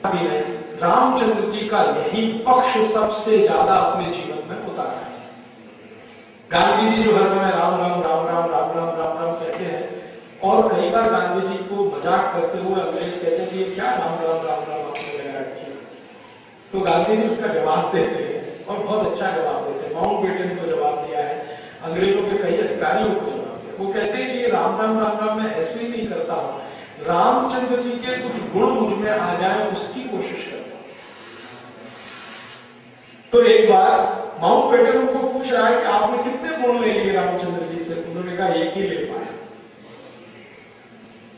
रामचंद्र जी का यही पक्ष सबसे ज्यादा अपने जीवन में उतारा है। गांधी जी जो हर समय राम राम राम राम राम राम राम राम कहते हैं, और कई बार गांधी जी को मजाक करते हुए अंग्रेज कहते हैं कि ये क्या राम राम राम राम आपने लगा रखी है, तो गांधी जी उसका जवाब देते हैं और बहुत अच्छा जवाब देते हैं। माउंटबेटन को जवाब दिया है, अंग्रेजों के कई अधिकारियों को जवाब दिया। वो कहते हैं कि ये राम राम राम राम मैं ऐसे ही नहीं करता हूं, रामचंद्र जी के कुछ गुण मुझ में आ जाए उसकी कोशिश करता हूं। तो एक बार माउंटबेटन उनको पूछ रहा है कि आपने कितने गुण ले लिए रामचंद्र जी से? उन्होंने कहा एक ही ले पाए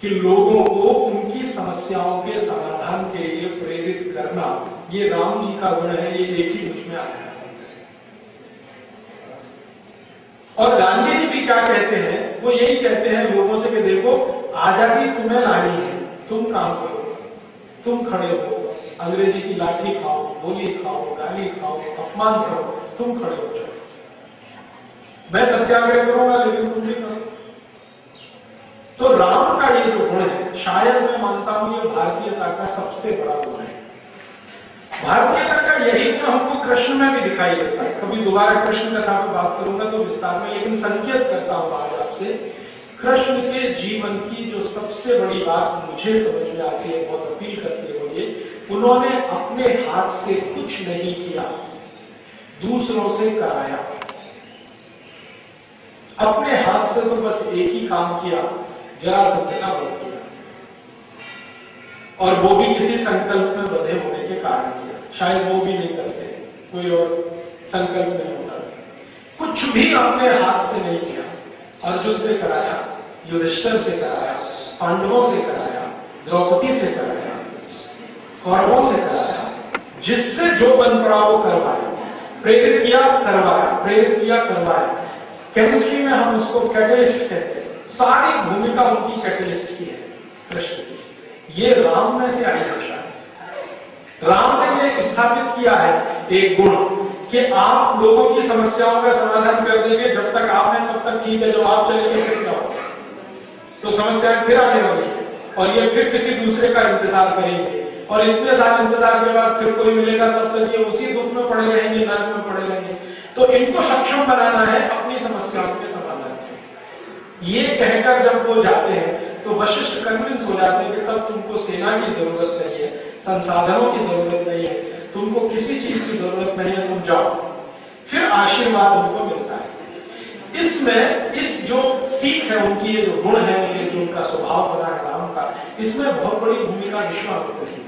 कि लोगों को उनकी समस्याओं के समाधान के लिए प्रेरित करना, ये राम जी का गुण है, ये एक ही मुझ में आता है। और गांधी जी भी क्या कहते हैं, वो यही कहते हैं लोगों से कि देखो आजादी तुम्हें लानी है, तुम काम करो, तुम खड़े हो, अंग्रेजी की लाठी खाओ, गोली खाओ, गाली खाओ, अपमान करो, तुम खड़े हो जाओ, मैं सत्याग्रह करूंगा लेकिन तुम भी करो। तो राम का ये जो गुण है, शायद मैं मानता हूं ये भारतीयता का सबसे बड़ा गुण है। भारतीयता का यही गुण हमको कृष्ण में भी दिखाई देता है। कभी दोबारा कृष्ण कथा पर बात करूंगा तो विस्तार में, लेकिन संकेत करता हूं आज आपसे, कृष्ण के जीवन की जो सबसे बड़ी बात मुझे समझ में आती है, बहुत अपील करती है, वो ये उन्होंने अपने हाथ से कुछ नहीं किया, दूसरों से कराया। अपने हाथ से तो बस एक ही काम किया, जरासंध का वध किया, और वो भी किसी संकल्प में बंधे होने के कारण किया। शायद वो भी नहीं करते, कोई और संकल्प नहीं होता। कुछ भी अपने हाथ से नहीं किया। अर्जुन से कराया, युधिष्ठिर से कराया, पांडवों से कराया, द्रौपदी से कराया, कौरवों से कराया, जिससे जो बन पड़ा वो करवाया, प्रेरित किया करवाया, प्रेरित किया करवाया। केमिस्ट्री में हम उसको कैटलिस्ट कहते हैं। सारी भूमिका उनकी कैटलिस्ट की है कृष्ण की। ये राम में से आई भाषा है। राम ने ये स्थापित किया है एक गुण कि आप लोगों की समस्याओं का समाधान कर देंगे, जब तक आप हैं तब तक ठीक है, जब आप चलेंगे फिर क्या होगा? तो समस्याएं फिर आने वाली है और ये फिर किसी दूसरे का इंतजार करेंगे, और इतने साल इंतजार के बाद फिर कोई मिलेगा, तब तक ये उसी दुख में पड़े रहेंगे, नरक में पड़े रहेंगे। तो इनको सक्षम बनाना है अपनी समस्याओं के समाधान से। ये कहकर जब वो जाते हैं तो वशिष्ठ कन्विंस हो जाते हैं कि तब तुमको सेना की जरूरत नहीं है, संसाधनों की जरूरत नहीं है, तुमको किसी चीज की जरूरत नहीं है, तुम जाओ। फिर आशीर्वाद उनको मिलता है। इसमें इस जो सीख है उनकी, ये जो गुण है, ये जो उनका स्वभाव बना है राम का, इसमें बहुत बड़ी भूमिका विश्वामित्र की।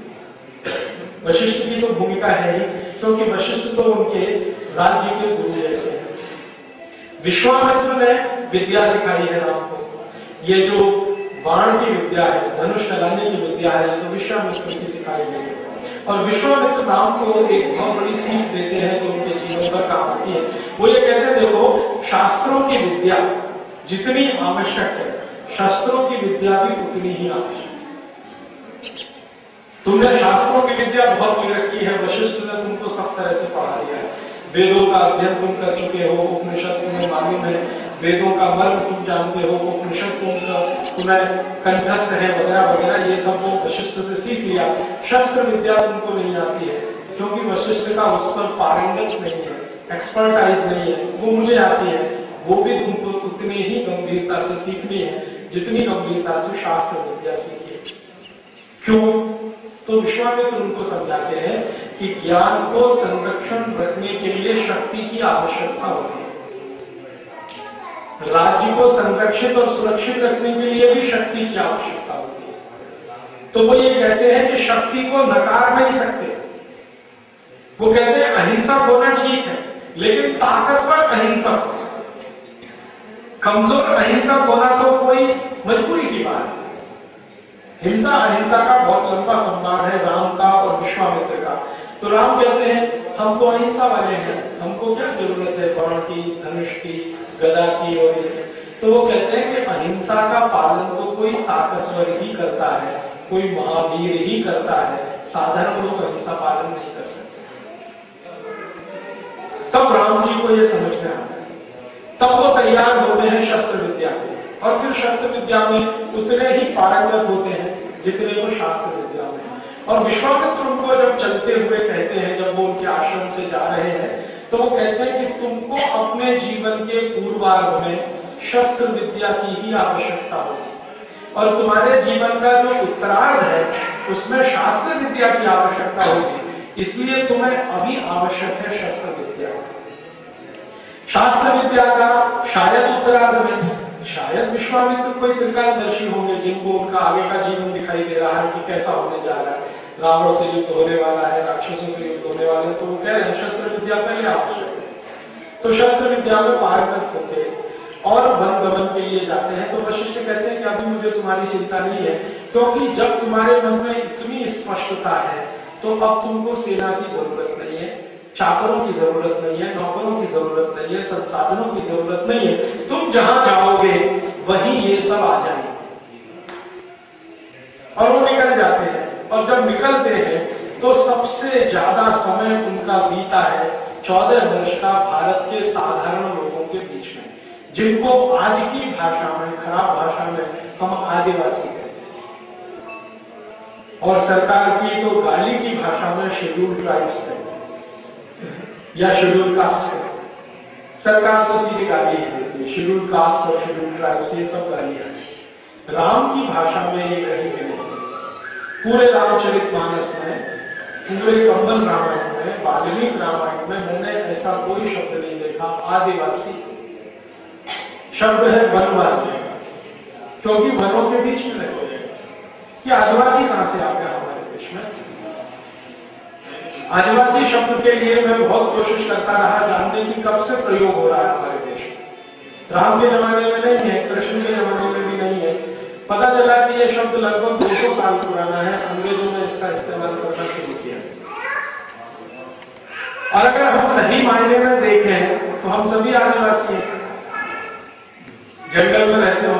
वशिष्ठ की तो भूमिका है ही, क्योंकि वशिष्ठ तो उनके राज्य के गुरु जैसे हैं। विश्वामित्र ने विद्या सिखाई है राम को। ये जो बाण की विद्या है, धनुष चलाने की विद्या है, तो विश्वामित्र की सिखाई गई है। और विश्वामित्र राम को एक बहुत बड़ी सीख देते हैं जो उनके जीवन पर काम आती है। वो ये कहते हैं देखो, शास्त्रों की विद्या जितनी आवश्यक है, शस्त्रों की विद्या भी उतनी ही आवश्यक। तुमने शास्त्रों की विद्या बहुत ले रखी है, वशिष्ठ ने तुमको सब तरह से पढ़ा दिया है। वेदों का अध्ययन तुम कर चुके हो, उपनिषद तुम्हें मालूम है, वेदों का मर्म तुम जानते हो, उपनिषद तुम्हें कंठस्थ है, वगैरह वगैरह, ये सब वो वशिष्ठ से सीख लिया। शस्त्र विद्या तुमको नहीं आती है, क्योंकि वशिष्ठ का उस पर पारंगत नहीं है, एक्सपर्टाइज नहीं है, वो मुझे आती है। वो भी तुमको उतनी ही गंभीरता से सीखनी है जितनी गंभीरता से शास्त्र विद्या सीखी है। क्यों? तो विश्वामित्र उनको समझाते हैं कि ज्ञान को संरक्षण रखने के लिए शक्ति की आवश्यकता होती है, राज्य को संरक्षित और सुरक्षित रखने के लिए भी शक्ति की आवश्यकता होती है। तो वो ये कहते हैं कि शक्ति को नकार नहीं सकते। वो कहते हैं अहिंसक होना ठीक है, लेकिन ताकतवर अहिंसक, कमजोर अहिंसक होना तो कोई मजबूरी की बात है। हिंसा अहिंसा का बहुत लंबा संवाद है राम का और विश्वामित्र का। तो राम कहते हैं हम तो अहिंसा वाले हैं, हमको क्या जरूरत है बाण की, धनुष की, गदा की और ये। तो वो कहते हैं कि अहिंसा का पालन तो कोई ताकतवर ही करता है, कोई महावीर ही करता है, साधारण लोग अहिंसा पालन नहीं कर सकते। तब राम जी को ये समझ में आता है, तब वो तैयार होते हैं शस्त्र विद्या को, और फिर शस्त्र विद्या में उतने ही पारंगत होते हैं जितने वो शास्त्र विद्या में। और विश्वामित्र उनको जब चलते हुए कहते हैं, जब वो उनके आश्रम से जा रहे हैं, तो वो कहते हैं कि तुमको अपने जीवन के पूर्वार्ध में शस्त्र विद्या की ही आवश्यकता होगी, और तुम्हारे जीवन का जो उत्तरार्ध है उसमें शास्त्र विद्या की आवश्यकता होगी, इसलिए तुम्हें अभी आवश्यक है शस्त्र विद्या। शास्त्र विद्या का शायद उत्तरार्ध में शायद विश्वामित्र कोई त्रिकालदर्शी होंगे, जिनको उनका आगे का जीवन दिखाई दे रहा है कि कैसा होने जा रहा है, रावण से युद्ध होने वाला है, राक्षसों से युद्ध होने वाले, तो वो कह रहे हैं शस्त्र विद्या पहले आवश्यक है। तो शस्त्र विद्या में पारंगत होते और वन गमन के लिए जाते हैं। तो वशिष्ठ कहते हैं कि अभी मुझे तुम्हारी चिंता नहीं है, क्योंकि जब तुम्हारे मन में इतनी स्पष्टता है तो अब तुमको सेना की जरूरत नहीं है, चाकरों की जरूरत नहीं है, नौकरों की जरूरत नहीं है, संसाधनों की जरूरत नहीं है। तुम जहां जाओगे वहीं ये सब आ जाएंगे। और वो निकल जाते हैं, और जब निकलते हैं तो सबसे ज्यादा समय उनका बीता है 14 वर्ष का भारत के साधारण लोगों के बीच में, जिनको आज की भाषा में, खराब भाषा में हम आदिवासी कहते हैं, और सरकार की तो गाली की भाषा में शेड्यूल्ड ट्राइब्स कहते हैं या शेड्यूल कास्ट है। सरकार तो सीधी गाली ही देती है, शेड्यूल कास्ट और शेड्यूल ट्राइब्स ये सब गालियां हैं। राम की भाषा में ये कहीं भी नहीं, पूरे रामचरितमानस में, पूरे कंबन रामायण में, वाल्मीकि रामायण में मैंने ऐसा कोई शब्द नहीं देखा आदिवासी। शब्द है वनवासी, क्योंकि वनों के बीच में रहते हैं। कि आदिवासी कहां से आ गया हमारे देश में? आदिवासी शब्द के लिए मैं बहुत कोशिश करता रहा जानने की कब से प्रयोग हो रहा है हमारे देश में। राम के जमाने में नहीं है, कृष्ण के जमाने में भी नहीं है। पता चला कि यह शब्द लगभग 200 साल पुराना है, अंग्रेजों ने इसका इस्तेमाल करना शुरू किया। और अगर हम सही मायने में देखें तो हम सभी आदिवासी हैं, जंगल में रहते हो,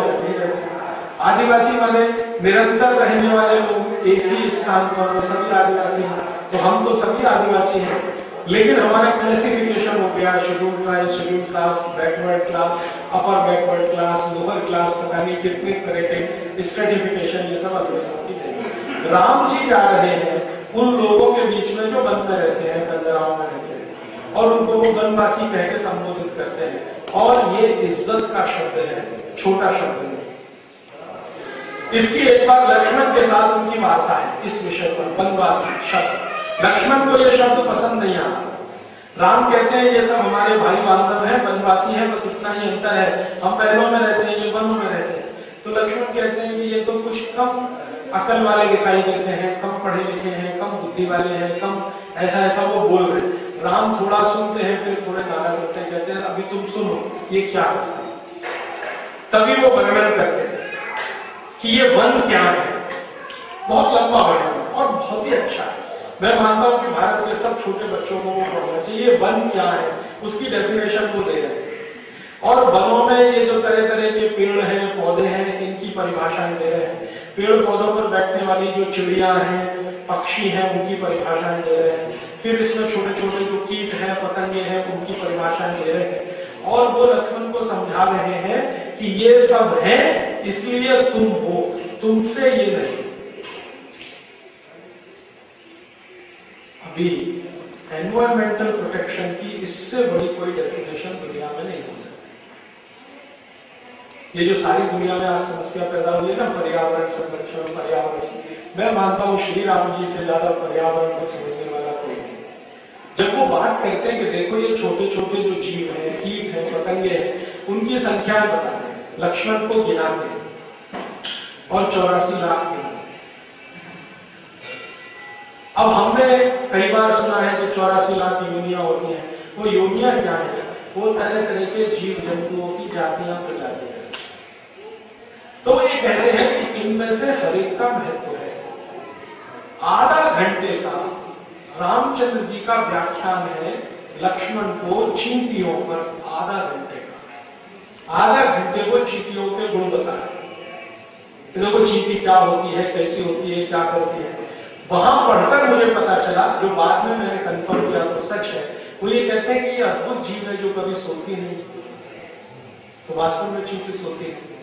आदिवासी वाले निरंतर रहने वाले लोग एक ही स्थान पर, वो सभी आदिवासी हैं। तो हम तो सभी आदिवासी हैं, लेकिन हमारा क्लासिफिकेशन हो गया schedule tribe, schedule caste, backward class, upper backward class, lower class, पता नहीं कितने तरह के स्ट्रेटिफिकेशन, ये सब अंग्रेजों। राम जी जा रहे हैं उन लोगों के बीच में जो वन में रहते हैं, बंदराओं में रहते हैं, और उनको वो वनवासी कह के संबोधित करते हैं। और ये इज्जत का शब्द है, छोटा शब्द नहीं। इसकी एक बार लक्ष्मण के साथ उनकी वार्ता है इस विषय पर, वनवासी शब्द। लक्ष्मण को यह शब्द पसंद नहीं आता। राम कहते हैं ये सब हमारे भाई बांधव हैं, वनवासी हैं, बस इतना ही अंतर है, हम पहलों में रहते हैं, ये वनों में रहते हैं। तो लक्ष्मण कहते हैं कि ये तो कुछ कम अकल वाले दिखाई देते हैं, कम पढ़े लिखे हैं, कम बुद्धि वाले हैं, कम ऐसा ऐसा वो बोल रहे। राम थोड़ा सुनते हैं, फिर थोड़े नाराज होते हैं, कहते हैं अभी तुम सुनो ये क्या है। तभी वो वर्णन करते हैं कि ये वन क्या है। बहुत लंबा वर्णन और बहुत ही अच्छा है। मैं मानता हूं कि भारत के सब छोटे बच्चों को वो पढ़ना चाहिए। वन क्या है उसकी डेफिनेशन वो दे रहे हैं, और वनों में ये जो तरह तरह के पेड़ हैं, पौधे हैं, इनकी परिभाषाएं दे रहे हैं। पेड़ पौधों पर बैठने वाली जो चिड़िया हैं, पक्षी हैं, उनकी परिभाषाएं दे रहे हैं। फिर इसमें छोटे छोटे जो कीट हैं, पतंगे हैं, उनकी परिभाषाएं दे रहे हैं। और वो लक्ष्मण को समझा रहे हैं कि ये सब है, इसलिए तुम हो, तुमसे ये नहीं। अभी एनवायरमेंटल प्रोटेक्शन की इससे बड़ी कोई डेफिनेशन दुनिया में नहीं हो सकती। ये जो सारी दुनिया में आज समस्या पैदा हुई है ना, पर्यावरण संरक्षण, पर्यावरण, मैं मानता हूं श्री राम जी से ज्यादा पर्यावरण को समझने वाला कोई नहीं। जब वो बात करते हैं कि देखो ये छोटे छोटे जो जीव हैं, कीट हैं, पतंगे हैं, उनकी संख्या बताते हैं, लक्ष्मण को गिनाते हैं और 84 लाख गिनाते। अब हमने कई बार सुना है कि 84 लाख योनियां होती हैं। वो योनियां क्या है? वो तरह तरह के जीव जंतुओं की जातियां प्रजातियां। तो ये कहते हैं कि इनमें से हर एक का महत्व है। आधा घंटे का रामचंद्र जी का व्याख्यान है लक्ष्मण को चींटियों पर, आधा घंटे का। आधा घंटे को चींटियों के गुण बताए। देखो चींटी क्या होती है, कैसी होती है, क्या करती है। वहां पढ़कर मुझे पता चला, जो बाद में मैंने कंफर्म किया तो सच है, वो ये कहते हैं कि ये अद्भुत जीव है जो कभी सोती नहीं। तो वास्तव में चींटी सोती नहीं।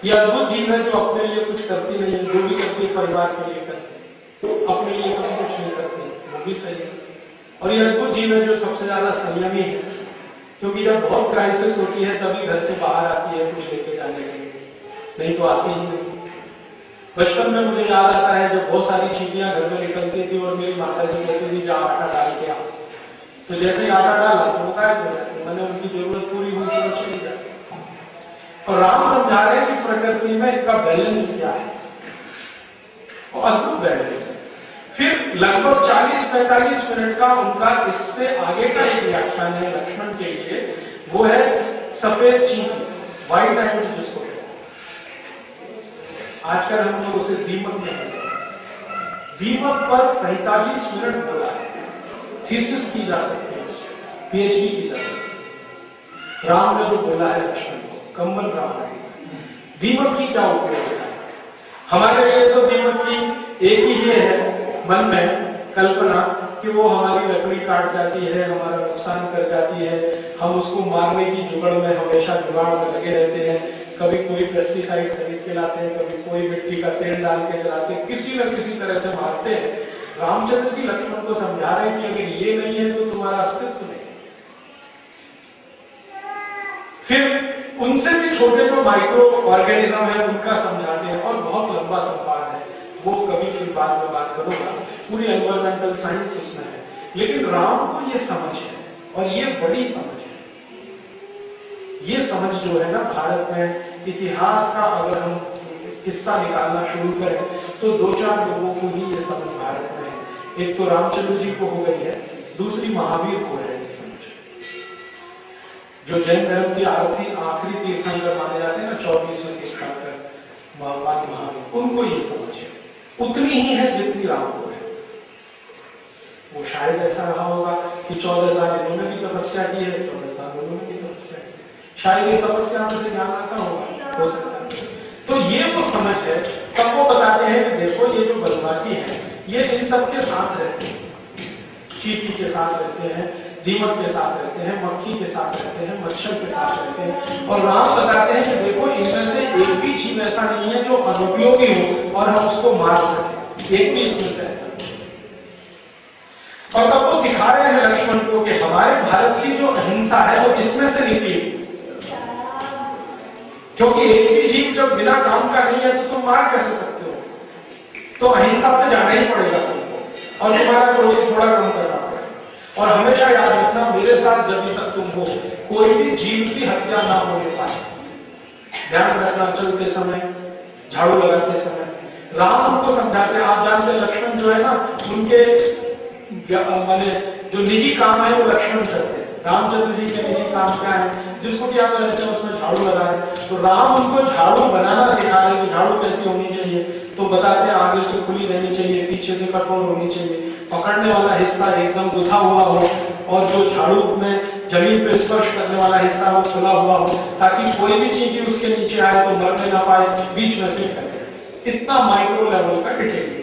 ये अद्भुत जीव है जो अपने लिए कुछ करती नहीं है, जो भी करती है परिवार के लिए करती है, अपने लिए वो भी सही है। और ये अद्भुत जीव है जो सबसे ज्यादा संयमी है, क्योंकि जब बहुत क्राइसिस होती है तभी घर से बाहर आती है कुछ लेके जाने के लिए, नहीं तो आती ही नहीं। बचपन में मुझे याद आता है जब बहुत सारी चीटियां घर में निकलती थी और मेरी माता जी कहती थी जा आटा डाल के आओ, तो जैसे ही आटा डाला तो वो गायब हो जाती, मैंने उनकी जरूरत पूरी हुई तो चली जाती। और राम समझा रहे हैं कि प्रकृति में इनका बैलेंस क्या है, और अद्भुत बैलेंस है। फिर लगभग 40-45 मिनट का उनका इससे आगे का एक व्याख्यान है लक्ष्मण के लिए, वो है सफेद चींटी, व्हाइट एंड जिसको आजकल हम लोग उसे दीमक में दीमक पर 45 मिनट बोला है। थीसिस की जा सकती है, पीएचडी की जा सकती है। राम ने जो बोला है लक्ष्मण को, कम्बल राम है, दीमक की क्या उपयोग है हमारे लिए? तो दीमक की एक ही ये है मन में कल्पना कि वो हमारी लकड़ी काट जाती है, हमारा नुकसान कर जाती है, हम उसको मारने की जुगाड़ में हमेशा जुगाड़ में लगे रहते हैं। कभी कोई पेस्टिसाइड खरीद के लाते हैं, कभी कोई मिट्टी का तेल डाल के जलाते हैं, किसी न किसी तरह से मारते हैं। रामचंद्र जी लक्ष्मण को समझा रहे हैं कि अगर ये नहीं है तो तुम्हारा अस्तित्व नहीं। फिर उनसे भी छोटे जो माइक्रो ऑर्गेनिज्म है उनका समझाते हैं, और बहुत लंबा संवाद है, वो कभी फिर बाद में बात करूंगा। पूरी एनवायरमेंटल साइंस उसमें है, लेकिन राम को ये समझ है, और ये बड़ी समझ है। ये समझ जो है ना, भारत में इतिहास का अगर हम किस्सा निकालना शुरू करें तो 2-4 लोगों को ही ये समझ भारत में है। एक तो रामचंद्र जी को हो गई है, दूसरी महावीर को है ये समझ। जो जैन धर्म की आखिरी तीर्थंकर माने जाते हैं ना, 24वें तीर्थंकर भगवान महावीर, उनको ये समझ है, उतनी ही है जितनी राम को है। वो शायद ऐसा रहा होगा कि 14 साल इन्होंने भी तपस्या की है, 14 साल उन्होंने भी तपस्या की, शायद ये तपस्या में से ज्ञान आता होगा, हो सकता है। तो ये वो समझ है। तब वो बताते हैं कि देखो ये जो बनवासी है ये इन सबके साथ रहते हैं, चींटी के साथ रहते हैं, दीमक के साथ रहते हैं, मक्खी के साथ रहते हैं, मच्छर के साथ रहते हैं। और राम बताते हैं कि देखो इनमें से एक भी जीव ऐसा नहीं है जो अनुपयोगी हो और हम उसको मार सके, एक भी इसमें से ऐसा। और तब वो सिखा रहे हैं लक्ष्मण को कि हमारे भारत की जो अहिंसा है वो इसमें से निकली, क्योंकि एक भी जीव जब बिना काम का नहीं है तो तुम मार कैसे सकते हो? तो अहिंसा पे जाना ही पड़ेगा तुमको, और तुम्हारा क्रोध थोड़ा कम करना पड़ेगा। और हमेशा याद रखना, मेरे साथ जब तक तुम हो कोई भी जीव की हत्या ना होने पाए, ध्यान रखना। चलते समय, झाड़ू लगाते समय राम उनको समझाते हैं। आप जानते लक्ष्मण जो है ना, उनके माने जो निजी काम है वो लक्ष्मण करते हैं। रामचंद्र जी के निजी काम क्या है, जिसको भी आप रहते हैं उसमें झाड़ू लगाए, तो राम उनको झाड़ू बनाना सिखा रहे हैं। झाड़ू कैसी होनी चाहिए तो बताते हैं, आगे से खुली रहनी चाहिए, पीछे से कठोर होनी चाहिए, पकड़ने वाला हिस्सा एकदम गुथा हुआ हो, और जो झाड़ू में जमीन पे स्पर्श करने वाला हिस्सा वो खुला हुआ हो, ताकि कोई भी चीज उसके नीचे आए तो मरने ना पाए, बीच में से करे। इतना माइक्रो लेवल का डिटेल।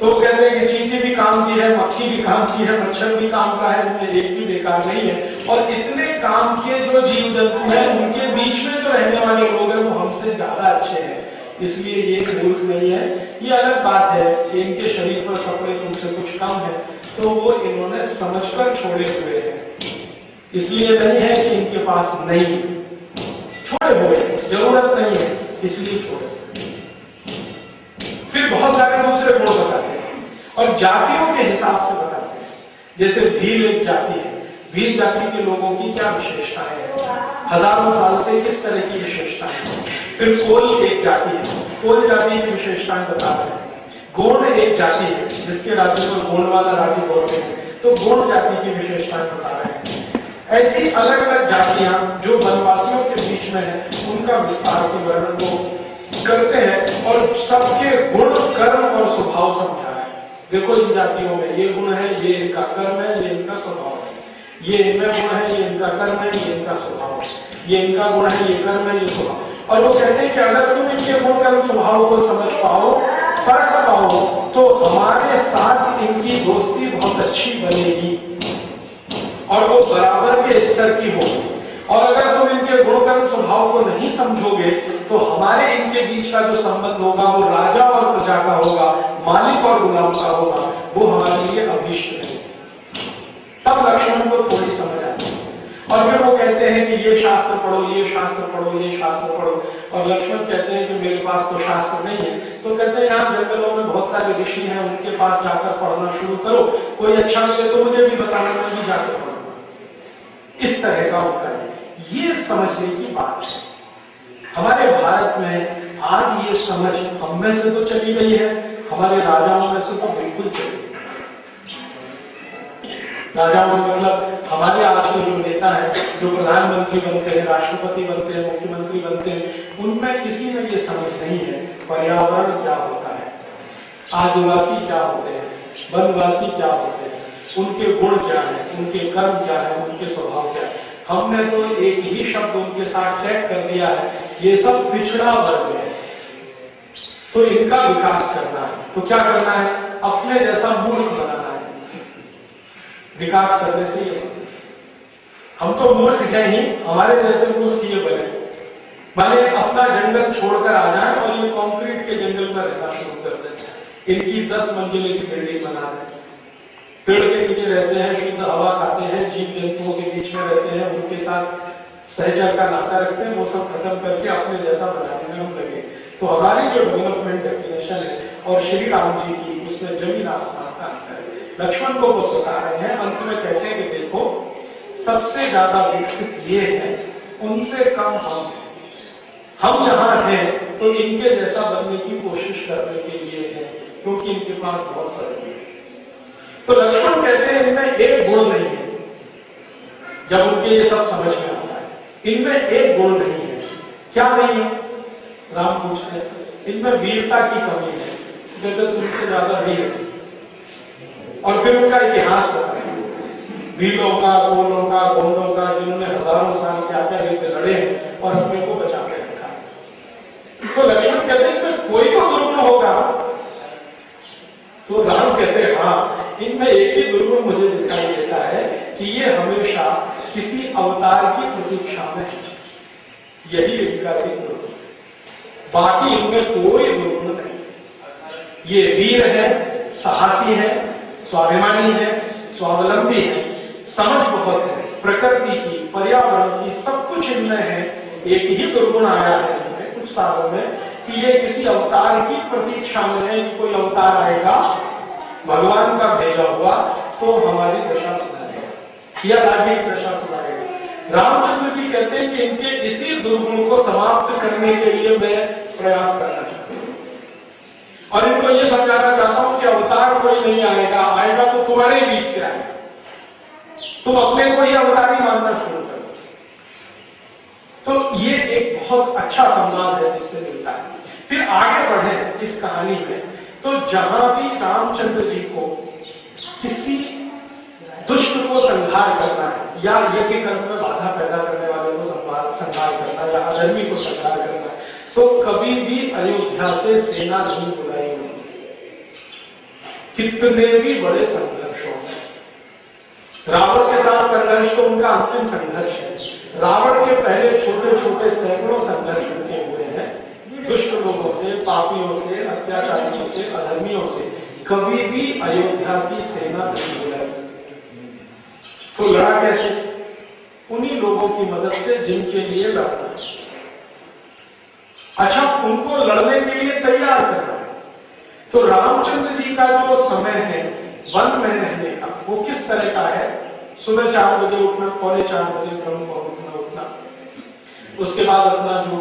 तो कहते हैं कि चींटी भी काम की है, मक्खी भी काम की है, मच्छर भी काम का है, उनमें एक भी बेकार नहीं है। और इतने काम के जो जीव जंतु हैं उनके बीच में जो रहने वाले लोग हैं वो हमसे ज्यादा अच्छे हैं, इसलिए ये मूर्ख नहीं है। ये अलग बात है कि इनके शरीर पर कपड़े तुमसे कुछ कम है, तो वो इन्होंने समझकर छोड़े हुए हैं, इसलिए नहीं है कि इनके पास नहीं, छोड़े हुए, जरूरत नहीं है इसलिए छोड़े। फिर बहुत सारे दूसरे गुण बताते हैं और जातियों के हिसाब से बताते हैं। जैसे भील एक जाति है, भील जाति के लोगों की क्या विशेषताएं हैं, हजारों साल से किस तरह की विशेषताएं हैं। फिर कोल एक जाति है, कोल जाति की विशेषताएं बताते हैं। गोंड एक जाति है, जिसके राज्य को गोंड वाला राज्य बोलते हैं, तो गोंड जाति की विशेषताएं बता रहे हैं। ऐसी अलग अलग जातियां जो वनवासियों के बीच में है उनका विस्तार से वर्णन को करते हैं, और सबके गुण, कर्म और स्वभाव समझा है। देखो इन जातियों में ये गुण है, ये इनका कर्म है, ये इनका स्वभाव है, ये इनमें गुण है, ये इनका कर्म है, ये इनका स्वभाव है, ये इनका गुण है, ये कर्म है, ये स्वभाव। और वो कहते हैं कि अगर तुम इनके गुण कर्म स्वभाव को समझ पाओ, फर्क पाओ, तो हमारे साथ इनकी दोस्ती बहुत अच्छी बनेगी और वो बराबर के स्तर की होगी। और अगर तुम इनके गुण कर्म स्वभाव को नहीं समझोगे तो हमारे इनके बीच का जो संबंध होगा वो राजा और प्रजा का होगा, मालिक और गुलाम का होगा, वो हमारे लिए अभिष्ट नहीं। तब लक्ष्मण को थोड़ी समझ आती है। और फिर वो कहते हैं कि ये शास्त्र पढ़ो, ये शास्त्र पढ़ो, ये शास्त्र पढ़ो। और लक्ष्मण कहते हैं कि मेरे पास तो शास्त्र नहीं है। तो कहते हैं यहाँ जंगलों में बहुत सारे ऋषि हैं, उनके पास जाकर पढ़ना शुरू करो, कोई अच्छा मिले तो मुझे भी बताना, मैं भी जाकर पढ़ूंगा। इस तरह का उनका ये समझने की बात है। हमारे भारत में आज ये समझ हम में से तो चली गई है, हमारे राजाओं में से तो बिल्कुल चली गई। राजाओं में मतलब हमारे आज के जो नेता है, जो प्रधानमंत्री बनते हैं, राष्ट्रपति बनते हैं, मुख्यमंत्री बनते हैं, उनमें किसी में ये समझ नहीं है पर्यावरण क्या होता है, आदिवासी क्या होते हैं, वनवासी क्या होते हैं, उनके गुण क्या है, उनके कर्म क्या है, उनके स्वभाव क्या है। हमने तो एक ही शब्द उनके साथ टैग कर दिया है, ये सब पिछड़ा वर्ग है, तो इनका विकास करना है। तो क्या करना है? अपने जैसा मूर्ख बनाना है। विकास करने से ये हम तो मूर्ख हैं ही, हमारे जैसे मूर्ख ये बने, माने अपना जंगल छोड़कर आ जाए और ये कंक्रीट के जंगल में रहना शुरू कर दें। इनकी 10 मंजिले की बिल्डिंग बना दें, पेड़ के नीचे रहते हैं, शुद्ध हवा खाते हैं, जीव जंतुओं के बीच में रहते हैं, उनके साथ सहचर का नाता रखते हैं, वो सब खत्म करके अपने जैसा बनाने में हम लगे। तो हमारी जो डेवलपमेंट डेफिनेशन है और श्री राम जी की, उसमें जमीन आसमान का अंतर है। लक्ष्मण को वो बता रहे हैं, अंत में कहते हैं कि देखो सबसे ज्यादा विकसित ये है, उनसे कम हम यहाँ हैं तो इनके जैसा बनने की कोशिश करने के लिए है, क्योंकि इनके पास बहुत सारे गुण। तो लक्ष्मण कहते हैं इनमें एक गुण नहीं है। जब उनके ये सब समझ में आता है, इनमें एक गुण नहीं है। क्या नहीं है? राम पूछते हैं, इनमें वीरता की कमी है, कहते तुमसे ज्यादा वीर। और फिर उनका इतिहास बताएं, वीरों का, गोलों का, गोंडों का, जिन्होंने हजारों साल क्या क्या युद्ध लड़े और अपने को बचा के रखा। तो लक्ष्मण कहते हैं कोई तो दुर्गुण होगा। तो राम कहते हैं हाँ, इनमें एक ही दुर्गुण मुझे दिखाई देता है कि ये हमेशा किसी अवतार की प्रतीक्षा में, यही इनका एक दुर्गुण, बाकी इनमें कोई दुर्गुण नहीं। ये वीर है, साहसी है, स्वाभिमानी है, स्वावलंबी है, समझ बहुत है, प्रकृति की, पर्यावरण की, सब कुछ इनमें है। एक ही दुर्गुण आया है इनमें कुछ सालों में कि ये किसी अवतार की प्रतीक्षा में है कि कोई अवतार आएगा भगवान का भेजा हुआ तो हमारी दशा सुधारेगा या राज्य की दशा सुधारेगा। रामचंद्र जी कहते हैं कि इनके इसी दुर्गुण को समाप्त करने के लिए मैं प्रयास करना चाहता हूं और इनको ये समझाना चाहता हूं कि अवतार कोई नहीं आएगा, आएगा तो तुम्हारे बीच से आएगा। तुम अपने को ही अवतारी मानना शुरू करो। तो ये एक बहुत अच्छा संवाद है जिससे मिलता है। फिर आगे बढ़े इस कहानी में, तो जहां भी रामचंद्र जी को किसी दुष्ट को संहार करना है या यज्ञ कर्म में बाधा पैदा करने वाले को संहार करना या अधर्मी को संहार करना, तो कभी भी अयोध्या से सेना नहीं बुलाई होगी, कितने भी बड़े संघर्ष हो। रावण के साथ संघर्ष तो उनका अंतिम संघर्ष है। रावण के पहले छोटे छोटे सैकड़ों संघर्ष उनके हुए हैं, दुष्ट लोगों से, पापियों से, अत्याचारियों से, अधर्मियों से। कभी भी अयोध्या की सेना नहीं बुलाई। तो लड़ा कैसे? उन्हीं लोगों की मदद से जिनके लिए लड़ना। अच्छा, उनको लड़ने के लिए तैयार करना है। तो रामचंद्र जी का जो समय है वन में रहने का, वो किस तरह का है? सुबह 4 बजे उठना, 3:45 बजे ब्रह्म मुहूर्त में उठना, उसके बाद अपना जो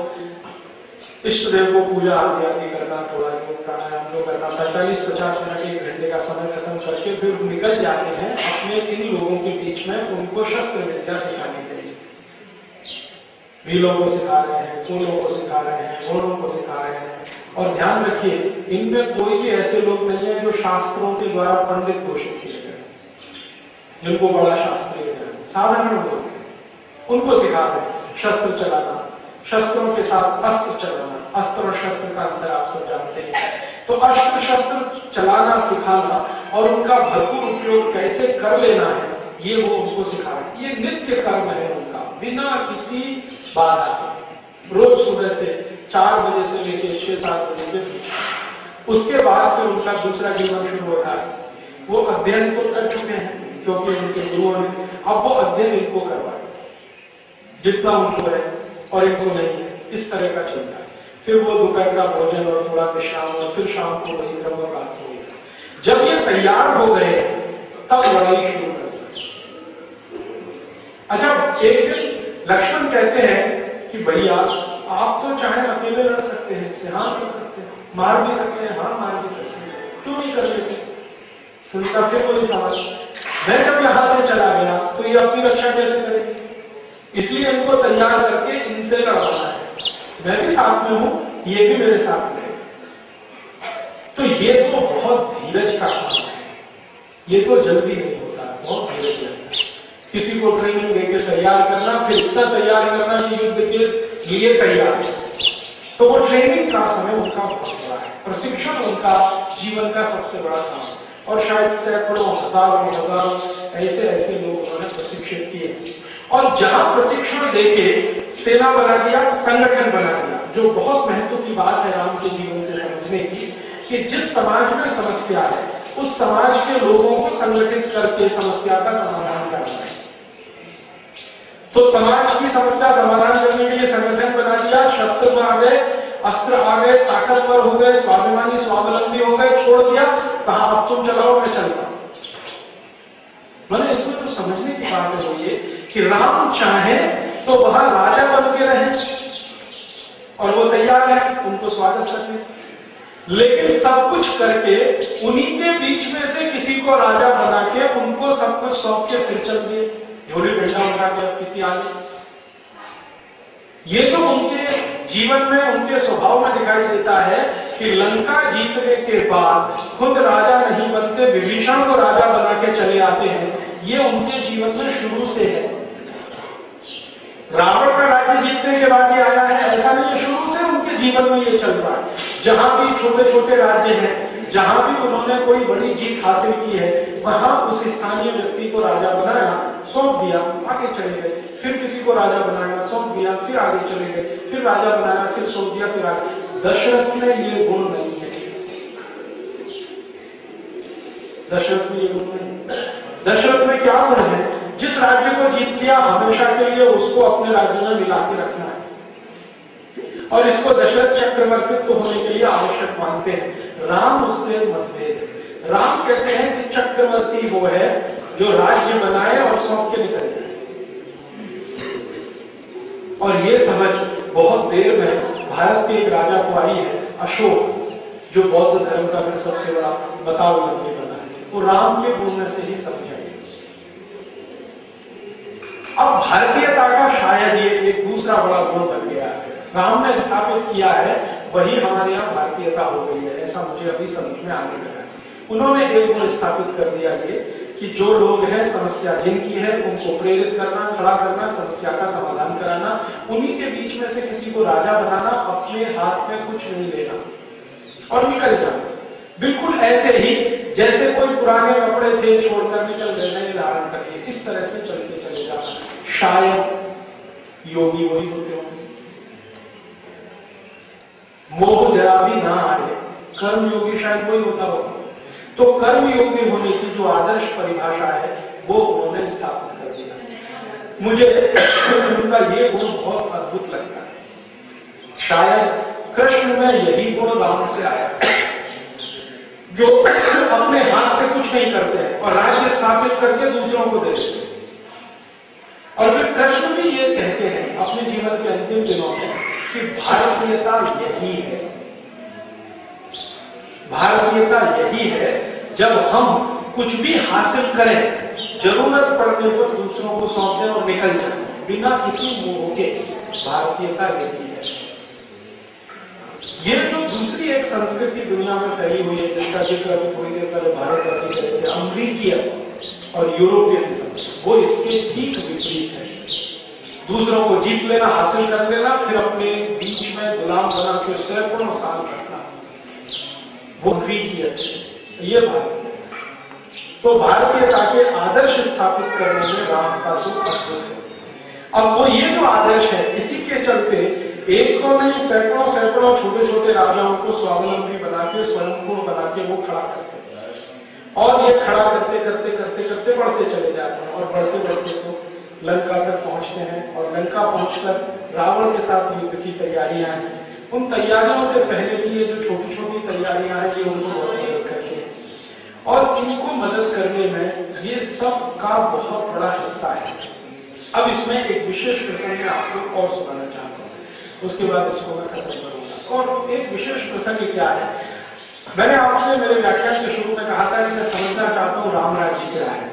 इष्ट देव को पूजा आदि करना, थोड़ा योग प्राणायाम जो करना, 45-50 मिनट 1 घंटे का समय खत्म करके फिर निकल जाते हैं अपने इन लोगों के बीच में, उनको शस्त्र विद्या सिखाने के लिए। वीरों को सिखा रहे हैं, फूलों को सिखा रहे हैं, घोड़ों को सिखा रहे हैं। और ध्यान रखिए, इनमें कोई भी ऐसे लोग नहीं है जो शास्त्रों के द्वारा पंडित घोषित किए गए, जिनको बड़ा शास्त्रीय है। साधारण लोग उनको सिखा रहे हैं शस्त्र चलाना, शस्त्रों के साथ अस्त्र चलाना। अस्त्र और शस्त्र का अंतर आप सब जानते हैं। तो अस्त्र शस्त्र चलाना सिखाना और उनका भरपूर उपयोग कैसे कर लेना है, ये वो उनको सिखा रहे हैं। ये नित्य कर्म है उनका, बिना किसी बाधा। रोज सुबह से 4 बजे से लेकर 6-7 बजे के बीच। उसके बाद फिर उनका दूसरा जीवन शुरू होता है। वो अध्ययन तो कर चुके हैं क्योंकि उनके गुरुओं ने, अब वो अध्ययन इनको करवाए जितना उनको है और इनको नहीं है, इस तरह का चलता है। फिर वो दोपहर का भोजन और थोड़ा विश्राम और फिर शाम को वही कर्मकांड हो गया। जब ये तैयार हो गए तब लड़ाई शुरू कर दी। अच्छा, एक दिन लक्ष्मण कहते हैं कि भैया आप तो चाहे अकेले लड़ सकते हैं, इससे हाँ कर सकते हैं, मार भी सकते हैं, हाँ मार भी सकते हैं, क्यों नहीं कर लेते? सुनता फिर वही सवाल, मैं जब यहां से चला गया तो ये अपनी रक्षा कैसे करेगी? इसलिए इनको तैयार करके इनसे लड़वाना है। मैं भी साथ में हूं, ये भी मेरे साथ में। तो ये तो बहुत धीरज का काम है, ये तो जल्दी नहीं होता, बहुत धीरज लगता है। किसी को ट्रेनिंग देकर तैयार करना, फिर इतना तैयार करना कि युद्ध के लिए तैयार है, तो वो ट्रेनिंग का समय उनका बहुत बड़ा है। प्रशिक्षण उनका जीवन का सबसे बड़ा काम है। और शायद सैकड़ों हजारों ऐसे लोग उन्होंने प्रशिक्षित किए। और जहां प्रशिक्षण देके सेना बना दिया, संगठन बना दिया, जो बहुत महत्व की बात है राम के जीवन से समझने की, कि जिस समाज में समस्या है उस समाज के लोगों को संगठित करके समस्या का समाधान करना है। तो समाज की समस्या समाधान करने के लिए संगठन बना दिया, शस्त्र आ गए, अस्त्र आ गए, ताकतवर हो गए, स्वाभिमानी स्वावलंबी हो गए, छोड़ दिया, कहा अब तुम चलाओ मैं चलता। मैंने इसमें तो समझने की बात है वो ये कि राम चाहे तो वहां राजा बन के रहे और वो तैयार है उनको स्वागत करने, लेकिन सब कुछ करके उन्हीं के बीच में से किसी को राजा बना के उनको सब कुछ सौंप के फिर चल दिए, झोली बेटा उठा के किसी आगे। ये तो उनके जीवन में, उनके स्वभाव में दिखाई देता है कि लंका जीतने के बाद खुद राजा नहीं बनते, विभीषण को राजा बना के चले आते हैं। ये उनके जीवन में शुरू से है। रावण का राज्य जीतने के बाद ये आया है ऐसा नहीं है, शुरू से उनके जीवन में ये चल रहा है। जहां भी छोटे छोटे राज्य हैं, जहां भी उन्होंने कोई बड़ी जीत हासिल की है, वहां उस स्थानीय व्यक्ति को राजा बनाया, सौंप दिया, आगे चले गए, फिर किसी को राजा बनाया, सौंप दिया, फिर आगे चले गए, फिर राजा बनाया, फिर सौंप दिया, फिर आगे। दशरथ में ये गुण नहीं है, दशरथ में ये गुण नहीं। दशरथ में क्या गुण है? जिस राज्य को जीत लिया हमेशा के लिए उसको अपने राज्य में मिला के रखना है, और इसको दशरथ चक्रवर्तित्व होने के लिए आवश्यक मानते हैं। राम उससे मतभेद। राम कहते हैं कि चक्रवर्ती वो है जो राज्य बनाए और सौंप के निकल जाए। और ये समझ बहुत देर में भारत के एक राजा को आई है, अशोक, जो बौद्ध धर्म का फिर सबसे बड़ा बताओ लगने बना है। वो राम के बोलने से ही समझ आई। अब भारतीयता का शायद ये एक दूसरा बड़ा गुण बन गया है, राम ने स्थापित किया है, वही हमारे यहाँ भारतीयता हो गई है, ऐसा मुझे अभी समझ में आने लगा। उन्होंने एक गुण स्थापित कर दिया ये कि जो लोग हैं, समस्या जिनकी है उनको प्रेरित करना, खड़ा करना, समस्या का समाधान कराना, उन्हीं के बीच में से किसी को राजा बनाना, अपने हाथ में कुछ नहीं लेना और निकल जाना। बिल्कुल ऐसे ही जैसे कोई पुराने कपड़े थे छोड़कर निकल गए, नए धारण करिए, इस तरह से चलते चले जाना। शायद योगी वही होते होंगे। मोह जरा भी ना आए, कर्म योगी शायद वही होता होगा। तो कर्म योगी होने की जो आदर्श परिभाषा है वो उन्होंने स्थापित कर दिया। मुझे उनका ये गुण बहुत अद्भुत लगता है। शायद कृष्ण में यही गुण राम से आया, जो अपने हाथ से कुछ नहीं करते हैं और राज्य स्थापित करके दूसरों को देते हैं। और फिर कृष्ण भी ये कहते हैं अपने जीवन के अंतिम दिनों में कि भारतीयता यही है, भारतीयता यही है जब हम कुछ भी हासिल करें, जरूरत पड़ने पर दूसरों को सौंप दें और निकल जाए बिना किसी मोह के। भारतीयता यही है। ये जो दूसरी एक संस्कृति दुनिया में फैली हुई है, जिसका जिक्र अभी थोड़ी देर पहले भारत के अमेरिकी और यूरोपियन, वो इसके ठीक विपरीत है। दूसरों को जीत लेना, हासिल कर लेना, फिर अपने बीच में गुलाम बना के सैकड़ों साल रखना, वो अमेरिकी है। ये भारत। तो भारतीयता के आदर्श स्थापित करने में राम का तो अद्भुत है। अब वो ये जो आदर्श है, इसी के चलते एक को नहीं, सैकड़ों सैकड़ों छोटे छोटे राजाओं को स्वावलंबी बना के, स्वयंपूर्ण बना के वो खड़ा करते हैं। और ये खड़ा करते करते करते करते बढ़ते चले जाते हैं, और बढ़ते बढ़ते तो लंका तक पहुंचते हैं। और लंका पहुंचकर रावण के साथ युद्ध की तैयारियां हैं। उन तैयारियों से पहले की ये जो छोटी छोटी तैयारियां हैं, ये उनको बहुत मदद करती है। और इनको मदद करने में ये सब का बहुत बड़ा हिस्सा है। अब इसमें एक विशेष प्रसंग मैं आपको और सुनाना चाहता हूँ, उसके बाद इसको मैं खत्म करूंगा। और एक विशेष प्रसंग क्या है, मैंने आपसे मेरे व्याख्यान के शुरू में कहा था कि मैं समझना चाहता हूँ राम राज्य क्या है।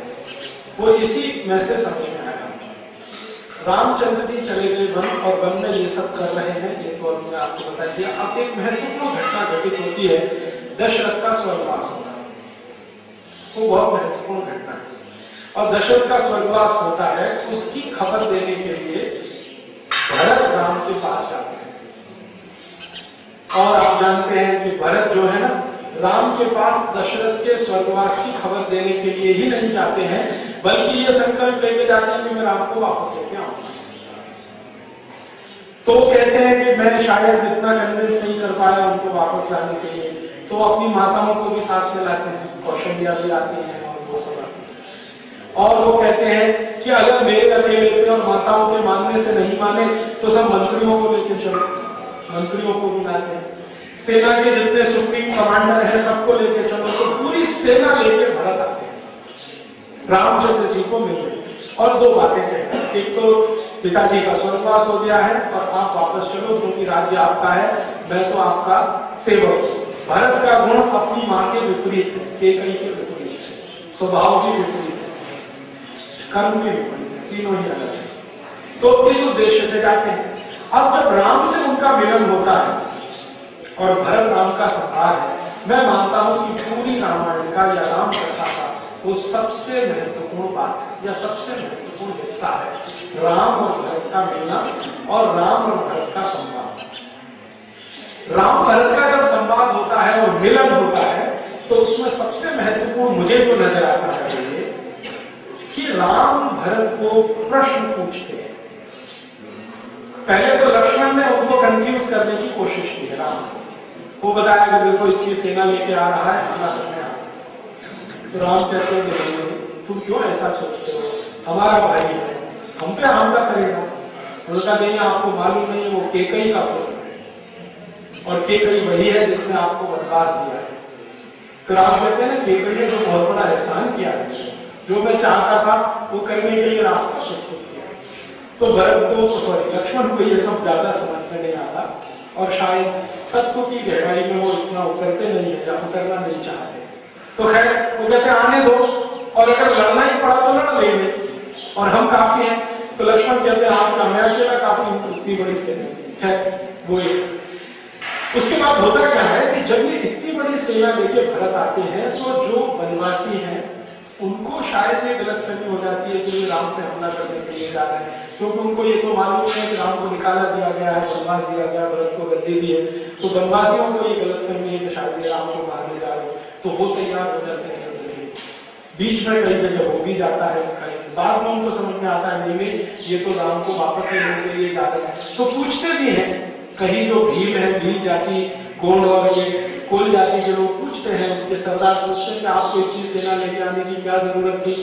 वो इसी में से समझ में आया। रामचंद्र जी चले गए वन, और वन में ये सब कर रहे हैं, ये तो मैंने आपको बता दिया। अब एक महत्वपूर्ण घटना घटित होती है, दशरथ का स्वर्गवास होता है। वो बहुत महत्वपूर्ण घटना है। और दशरथ का स्वर्गवास होता है, उसकी खबर देने के लिए भरत राम के पास जाते हैं। और आप जानते हैं कि भरत जो है ना, राम के पास दशरथ के स्वर्गवास की खबर देने के लिए ही नहीं जाते हैं, बल्कि ये संकल्प लेके जाते हैं कि मैं राम को वापस लेके आऊंगा। तो कहते हैं कि मैं शायद इतना कन्विंस नहीं कर पाया उनको वापस लाने के लिए, तो अपनी माताओं को भी साथ में लाते हैं, कौशल्या भी आती हैं और वो सब आते हैं। और वो कहते हैं कि अगर मेरे अकेले से और माताओं के मानने से नहीं माने तो सब मंत्रियों को लेकर चलो, मंत्रियों को भी लाते हैं। सेना के जितने सुप्रीम कमांडर हैं सबको लेके चलो। तो पूरी सेना लेके भरत आते हैं रामचंद्र जी को मिलने, और दो बातें कहते हैं। एक तो पिताजी का स्वर्गवास हो गया है और आप वापस चलो, क्योंकि राज्य आपका है, मैं तो आपका सेवक हूं। भरत का गुण अपनी मां के विपरीत है, केकई के विपरीत है, स्वभाव के विपरीत है, कर्म के विपरीत है, तीनों ही अलग है। तो इस उद्देश्य से जाते हैं। अब जब राम से उनका मिलन होता है और भरत राम का संहार है, मैं मानता हूं कि पूरी रामायण का या राम कथा का वो सबसे महत्वपूर्ण बात है, या सबसे महत्वपूर्ण हिस्सा है राम और भरत का मिलना और राम और भरत का संवाद। राम भरत का जब संवाद होता है और मिलन होता है, तो उसमें सबसे महत्वपूर्ण मुझे जो नजर आता है ये कि राम भरत को प्रश्न पूछते हैं। पहले तो लक्ष्मण ने उनको कंफ्यूज करने की कोशिश की है राम को। वो बताया कि देखो इतनी सेना लेके आ रहा है, हमला करने आ रहा है। तो राम कहते हैं तुम क्यों ऐसा सोचते हो, हमारा भाई है, हम पे हमला करेगा। उनका नहीं, आपको मालूम नहीं, वो केकई का पुत्र है, और केकई वही है जिसने आपको वनवास दिया है। तो राम कहते हैं ना, केकई ने तो बहुत बड़ा एहसान किया है, जो मैं चाहता था वो करने के लिए रास्ता प्रस्तुत किया। तो भरत को, सॉरी लक्ष्मण को ये सब ज्यादा समझ में नहीं आता, और शायद तत्व की गहराई में वो इतना उतरते नहीं है या उतरना नहीं चाहते। तो खैर वो कहते हैं आने दो, और अगर लड़ना ही पड़ा तो लड़ लेंगे, और हम काफी हैं। तो लक्ष्मण कहते हैं आपका, मैं अकेला काफी, इतनी बड़ी सेना है वो एक। उसके बाद होता क्या है कि जब ये इतनी बड़ी सेना लेके भरत आते हैं, तो जो वनवासी हैं उनको शायद ये गलतफहमी हो जाती है कि ये राम पे हमला करने के लिए जा रहे हैं, क्योंकि उनको ये तो मालूम है कि राम को निकाला दिया गया है, वनवास दिया गया, भरत को गद्दी दी है। तो वनवासियों को ये गलतफहमी है कि शायद ये राम को मारने जा रहे हैं, तो वो तैयार हो जाते हैं। बीच में कई जगह हो भी जाता है, बाद में उनको समझ में आता है नहीं ये तो राम को वापस लेने के लिए जा रहे हैं। तो पूछते भी हैं, कहीं जो भील है, भील जाति, गोंड और ये कोल जाति के लोग पूछते हैं, उनके सरदार पूछते हैं कि आपको इतनी सेना लेके आने की क्या जरूरत थी।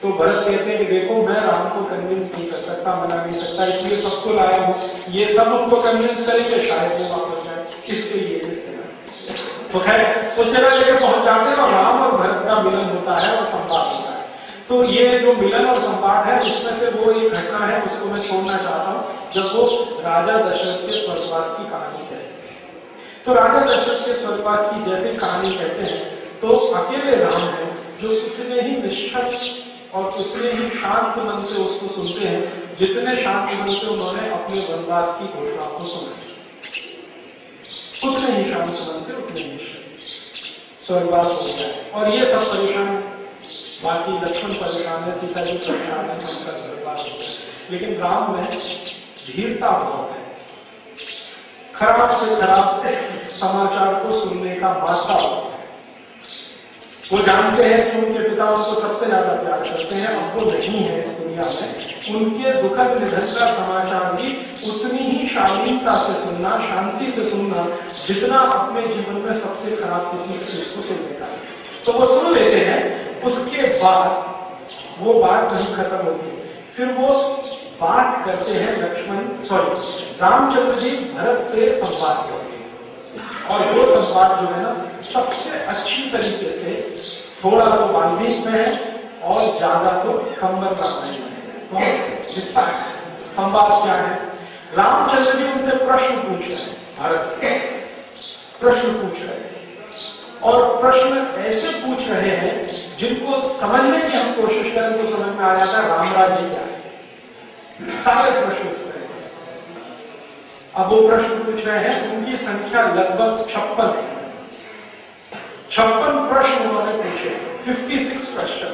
तो भरत कहते हैं कि देखो मैं राम को कन्विंस नहीं कर सकता, मना नहीं सकता, इसलिए सबको लाया हूँ, ये सब उनको कन्विंस करेंगे, शायद वो वापस जाए, इसके लिए सेना। तो खैर वो सेना लेकर पहुंच जाते हैं और राम और भरत का मिलन होता है और संवाद होता है। तो ये जो मिलन और संवाद है, उसमें से वो एक घटना है, उसको मैं छोड़ना चाहता हूँ, जब वो राजा दशरथ के स्वर्गवास की कहानी कहते हैं। तो राजा दशरथ के स्वर्गवास की जैसे कहानी कहते हैं, तो अकेले राम है जो उतने ही निष्ठक और उतने ही शांत मन से उसको सुनते हैं, जितने शांत मन से उन्होंने अपने वनवास की घोषणा को सुना। उतने ही शांत मन से उतने ही स्वर्गवास होता है। और ये सब परेशान, बाकी लक्ष्मण परेशान है, सीता जी परेशान है, सबका स्वर्गवास होता है। लेकिन राम में धीरता बहुत है, खराब से खराब समाचार को सुनने का मात्रा होता है। वो जानते हैं कि उनके पिता उनको सबसे ज्यादा प्यार करते हैं, अब वो नहीं है इस दुनिया में। उनके दुखद निधन का समाचार भी उतनी ही शालीनता से सुनना, शांति से सुनना, जितना अपने जीवन में सबसे खराब किसी चीज को सुनने का। तो वो सुन लेते हैं, उसके बाद वो बात नहीं खत्म होती, फिर वो बात करते हैं रामचंद्र जी भरत से संवाद करते हैं, और वो संवाद जो है ना सबसे अच्छी तरीके से, थोड़ा तो वाल्मीकि में है और ज्यादा तो कंबर रामायण में है। विस्तार से संवाद क्या है? रामचंद्र जी उनसे प्रश्न पूछ रहे हैं, भरत से प्रश्न पूछ रहे हैं, और प्रश्न ऐसे पूछ रहे हैं जिनको समझने की हम कोशिश करें तो समझ में आ जाता है राम राज्य क्या है। सारे प्रश्न इस तरह के। अब वो प्रश्न पूछ रहे हैं, उनकी संख्या लगभग 56 प्रश्न उन्होंने पूछे, 56 क्वेश्चन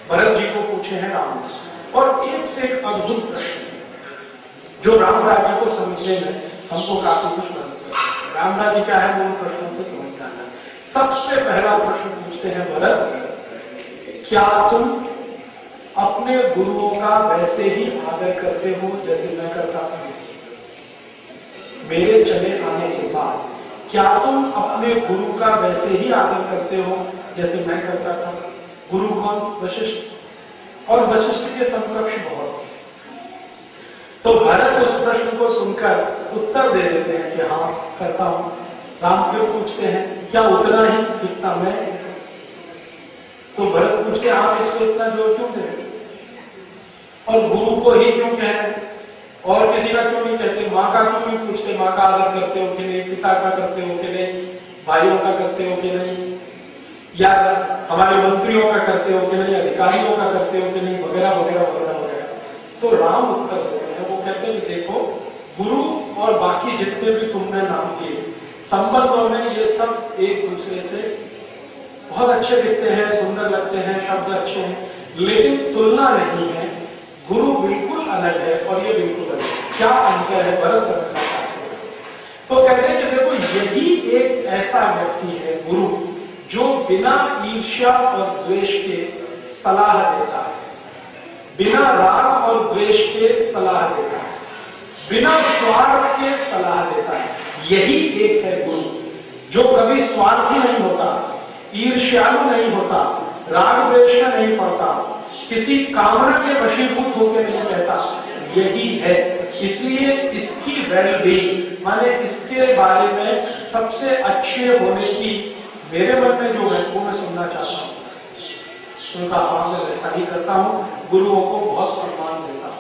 भरत जी को पूछे हैं राम जी, और एक से एक अद्भुत प्रश्न जो राम राज्य को समझने में हमको काफी कुछ मदद करता है। राम राज्य क्या है वो उन प्रश्नों से समझना है। सबसे पहला प्रश्न पूछते हैं भरत, क्या तुम अपने गुरुओं का वैसे ही आदर करते हो जैसे मैं करता हूं? मेरे चले आने के बाद क्या तुम अपने गुरु का वैसे ही आदर करते हो जैसे मैं करता था? गुरु कौन? वशिष्ठ। और वशिष्ठ के समकक्ष बहुत। तो भरत उस प्रश्न को सुनकर उत्तर दे देते हैं कि हाँ करता हूं। राम फिर पूछते हैं, क्या उतना ही जितना मैं? तो भरत पूछते हैं, आप इसको इतना जोर क्यों दे रहे और गुरु को ही क्यों कह रहे, और किसी का क्यों नहीं कहते? माँ का क्यों नहीं पूछते? माँ का आदर करते हो कि नहीं? पिता का करते हो कि नहीं? भाइयों का करते हो कि नहीं? या हमारे मंत्रियों का करते हो कि नहीं? अधिकारियों का करते हो कि नहीं? वगैरह वगैरह वगैरह वगैरह। तो राम उत्तर देते हैं, वो कहते हैं कि देखो, गुरु और बाकी जितने भी तुमने नाम दिए संबंधों में ये सब एक दूसरे से बहुत अच्छे दिखते हैं, सुंदर लगते हैं, शब्द अच्छे हैं, लेकिन तुलना नहीं है। गुरु बिल्कुल अलग है और ये बिल्कुल अलग है। क्या अंतर है? भरत समझना चाहते हैं। तो कहते हैं कि देखो, यही एक ऐसा व्यक्ति है गुरु जो बिना ईर्ष्या और द्वेष के सलाह देता है, बिना राग और द्वेष के सलाह देता है, बिना स्वार्थ के सलाह देता है। यही एक है गुरु जो कभी स्वार्थी नहीं होता, ईर्ष्यालु नहीं होता, राग द्वेष का नहीं पड़ता, किसी कामना के वशीभूत होकर नहीं कहता। यही है। इसलिए इसकी वेलबींग माने इसके बारे में सबसे अच्छे होने की मेरे मन में जो है वो मैं सुनना चाहता हूँ। उनका हाँ मैं वैसा ही करता हूँ, गुरुओं को बहुत सम्मान देता हूँ।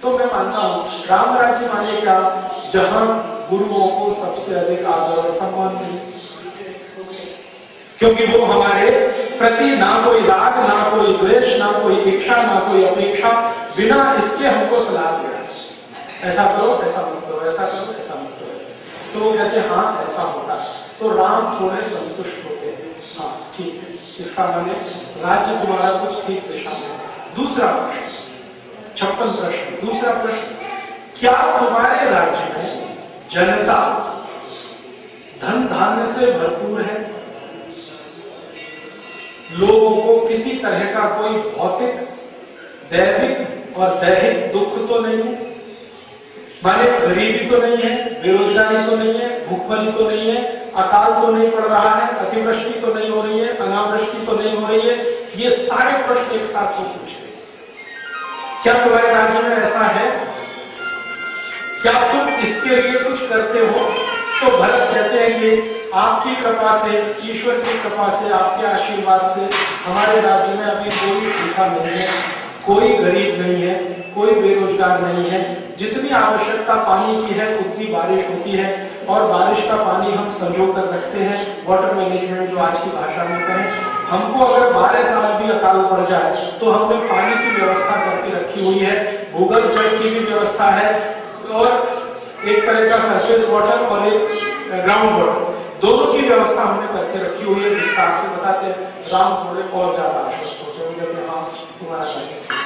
तो मैं मानता हूँ राम राज्य माने क्या? जहां गुरुओं को सबसे अधिक आदर और सम्मान मिले, क्योंकि वो हमारे प्रति ना कोई राग, ना कोई द्वेष, ना कोई इच्छा, ना कोई अपेक्षा, बिना इसके हमको सलाह दे रहा है, ऐसा करो, ऐसा मत करो, ऐसा करो, ऐसा मत करो, ऐसा। तो वो कहते हैं हाँ ऐसा होता है। तो राम थोड़े संतुष्ट होते हैं, हाँ ठीक है, इसका माने राज्य तुम्हारा कुछ ठीक दिशा में। दूसरा प्रश्न, 56 प्रश्न। दूसरा प्रश्न, क्या तुम्हारे राज्य में जनता धन धान्य से भरपूर है? लोगों को किसी तरह का कोई भौतिक, दैविक और दैहिक दुख तो नहीं है? माने गरीबी तो नहीं है, बेरोजगारी तो नहीं है, भूखमरी तो नहीं है, अकाल तो नहीं पड़ रहा है, अतिवृष्टि तो नहीं हो रही है, अनावृष्टि तो नहीं हो रही है। ये सारे प्रश्न एक साथ तो पूछे। क्या तुम्हारे राज्य में ऐसा है? क्या तुम इसके लिए कुछ करते हो? तो भरत कहते हैं कि आपकी कृपा से, ईश्वर की कृपा से, आपके आशीर्वाद से हमारे राज्य में अभी कोई भूखा नहीं है, कोई गरीब नहीं है, कोई बेरोजगार नहीं है। जितनी आवश्यकता पानी की है उतनी बारिश होती है, और बारिश का पानी हम संजो कर रखते हैं। वाटर मैनेजमेंट जो आज की भाषा में कहें, हमको अगर 12 साल भी अकाल पड़ जाए तो हमने पानी की व्यवस्था करके रखी हुई है, भूगर्भ जल की भी व्यवस्था है, और एक तरह का सरफेस वाटर और एक ग्राउंड वाटर, दोनों की व्यवस्था हमने करके रखी हुई है। विस्तार से बताते हैं। राम थोड़े और ज्यादा आश्वस्त होते हैं, हाँ तुम्हारा कार्य।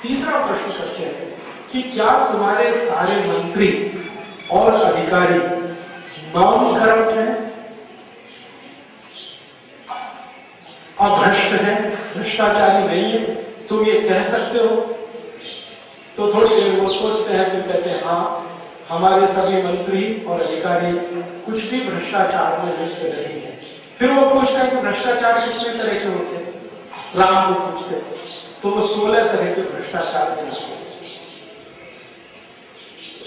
तीसरा प्रश्न करते हैं कि क्या तुम्हारे सारे मंत्री और अधिकारी नॉन करप्ट हैं? अभ्रष्ट हैं, भ्रष्टाचारी नहीं है, तुम ये कह सकते हो? तो थोड़ी देर वो सोचते हैं, फिर कहते हैं हाँ, हमारे सभी मंत्री और अधिकारी कुछ भी भ्रष्टाचार में लिप्त नहीं है। फिर वो पूछते हैं कि भ्रष्टाचार कितने तरह के होते हैं? राम को पूछते, तो वो 16 तरह के भ्रष्टाचार के नाम,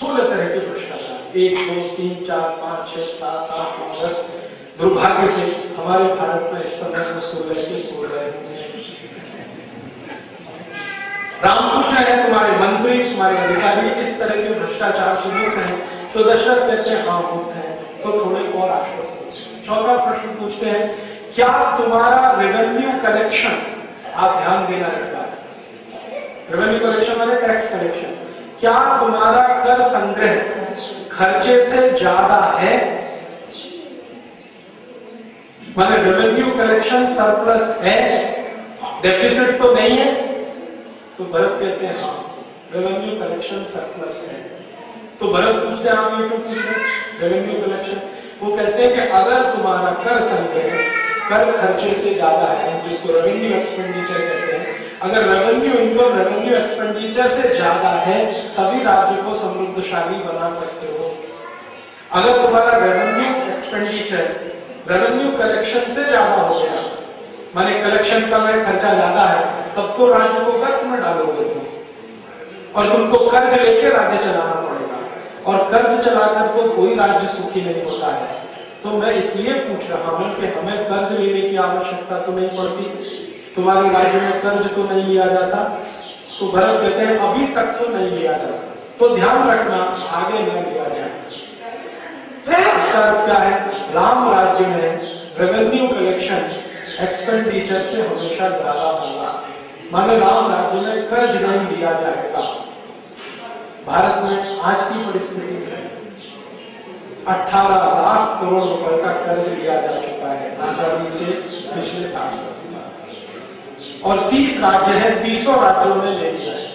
16 तरह के भ्रष्टाचार, 1 2 3 4 5 6 7 8 9 10। दुर्भाग्य से हमारे भारत में इस समय तो 16 के 16 हैं। राम पूछ रहे हैं तुम्हारे मंत्री, तुम्हारे अधिकारी इस तरह के भ्रष्टाचार से मुक्त हैं? तो दशरथ कहते हैं हाँ मुक्त हैं। तो थोड़े और आश्वस्त होते हैं। चौथा प्रश्न पूछते हैं, क्या तुम्हारा रेवेन्यू कलेक्शन, आप ध्यान देना इस बात, रेवेन्यू कलेक्शन माने टैक्स कलेक्शन, क्या तुम्हारा कर संग्रह खर्चे से ज्यादा है? माने रेवेन्यू कलेक्शन सरप्लस है, डेफिसिट तो नहीं है? तो भरत कहते हैं हाँ, रेवेन्यू कलेक्शन सरप्लस है। तो भरत पूछते हैं आप ये क्यों पूछ रहे हैं रेवेन्यू कलेक्शन? वो कहते हैं कि अगर तुम्हारा कर संग्रह कर खर्चे से ज्यादा है, जिसको रेवेन्यू एक्सपेंडिचर कहते हैं, अगर रेवेन्यू इनकम रेवेन्यू एक्सपेंडिचर से ज्यादा है तभी राज्य को समृद्धशाली बना सकते हो। अगर तुम्हारा रेवेन्यू एक्सपेंडिचर रेवेन्यू कलेक्शन से ज्यादा हो गया, माने कलेक्शन कम है, खर्चा ज्यादा है, तब तो राज्य को कर्ज में डालोगे तुम, और तुमको कर्ज लेके राज्य चलाना पड़ेगा, और कर्ज चलाकर तो कोई राज्य सुखी नहीं होता है। तो मैं इसलिए पूछ रहा हूं कि हमें कर्ज लेने की आवश्यकता तो नहीं पड़ती, तुम्हारे राज्य में कर्ज तो नहीं लिया जाता। तो भरत कहते हैं अभी तक तो नहीं लिया जाता, तो ध्यान रखना आगे न लिया जाए। इसका अर्थ क्या है? राम राज्य में रेवेन्यू कलेक्शन एक्सपेंडिचर से हमेशा ज्यादा होगा, माने राम राज्य में कर्ज नहीं लिया जाएगा। भारत में आज की परिस्थिति में 18 लाख करोड़ रुपए का कर्ज लिया जा चुका है आजादी से पिछले 60 साल में, और 30 राज्य हैं, 30 राज्यों में ले लिया है।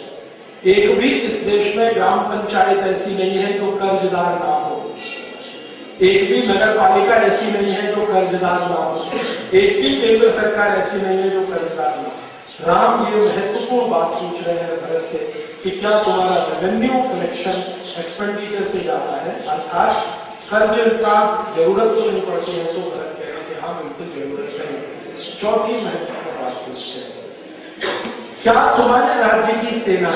एक भी इस देश में ग्राम पंचायत ऐसी नहीं है जो कर्जदार ना हो, एक भी नगर पालिका ऐसी नहीं है जो कर्जदार ना हो, एक भी केंद्र सरकार ऐसी नहीं है जो कर्जदार ना हो। राम ये महत्वपूर्ण बात पूछ रहे हैं भरत से कि क्या तुम्हारा रेवेन्यू कलेक्शन एक्सपेंडिचर से ज्यादा है, अर्थात कर्ज का जरूरत तो नहीं पड़ती है? तो भरत कह रहे हैं कि हाँ बिल्कुल जरूरत है। चौथी महत्वपूर्ण बात पूछते हैं, क्या तुम्हारे राज्य की सेना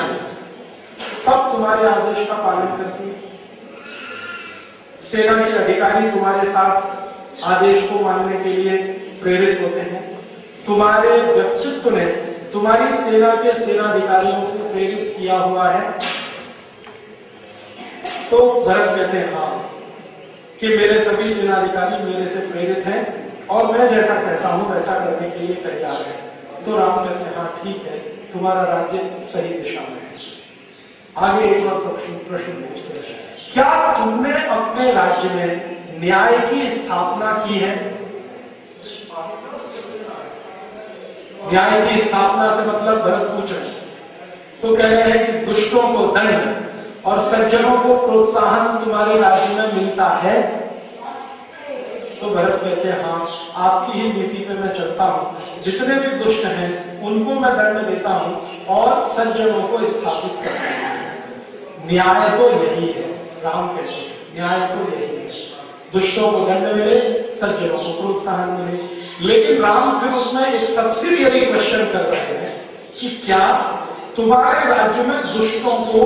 सब तुम्हारे आदेश का पालन करती है? सेना के अधिकारी तुम्हारे साथ आदेश को मानने के लिए प्रेरित होते हैं? तुम्हारे व्यक्तित्व ने तुम्हारी सेना के सेनाधिकारियों को प्रेरित किया हुआ है? तो भरत कहते हैं हाँ, कि मेरे सभी सेनाधिकारी मेरे से प्रेरित हैं और मैं जैसा कहता हूं वैसा करने के लिए तैयार है। तो राम कहते हैं हाँ ठीक है, तुम्हारा राज्य सही दिशा में है। आगे एक और प्रश्न पूछते हैं, क्या तुमने अपने राज्य में न्याय की स्थापना की है? न्याय की स्थापना से मतलब भरत पूछ रहे तो कह रहे हैं कि दुष्टों को दंड और सज्जनों को प्रोत्साहन तुम्हारे राज्य में मिलता है? तो भरत कहते हैं हाँ, आपकी ही नीति पे मैं चलता हूँ, जितने भी दुष्ट हैं उनको मैं दंड देता हूँ और सज्जनों को स्थापित करता हूँ। न्याय तो यही है, राम कहते हैं न्याय तो यही है, दुष्टों को दंड मिले, सज्जनों को प्रोत्साहन मिले। लेकिन राम फिर उसमें एक सब्सिडियरी क्वेश्चन कर रहे हैं कि क्या तुम्हारे राज्य में दुष्टों को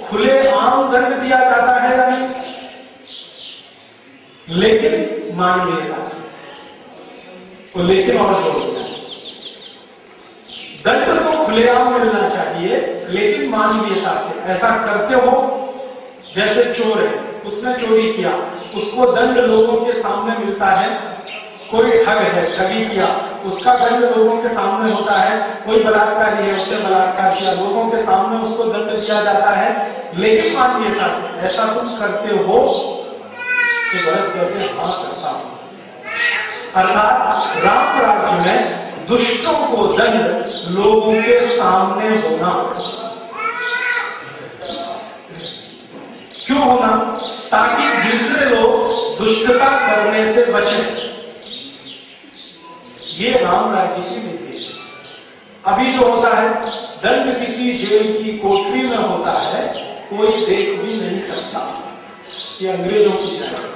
खुलेआम दंड दिया जाता है या नहीं? लेकिन मानवीयता से, तो लेकिन और दंड तो खुलेआम मिलना चाहिए लेकिन मानवीयता से। ऐसा करते हो जैसे चोर है, उसने चोरी किया, उसको दंड लोगों के सामने मिलता है। कोई ठग है, ठगी किया, उसका दंड लोगों के सामने होता है। कोई बलात्कारी है, उसने बलात्कार किया, लोगों के सामने उसको दंड दिया जाता है, लेकिन मानवीयता से। ऐसा तुम करते हो? तो भरत कहते हैं हाँ करता हूं। अर्थात राम राज्य में दुष्टों को दंड लोगों के सामने होना। क्यों होना? ताकि दूसरे लोग दुष्टता करने से बचें। ये राम राज्य की नीति है। अभी जो होता है, दंड किसी जेल की कोठरी में होता है, कोई देख भी नहीं सकता। ये अंग्रेजों की व्यवस्था।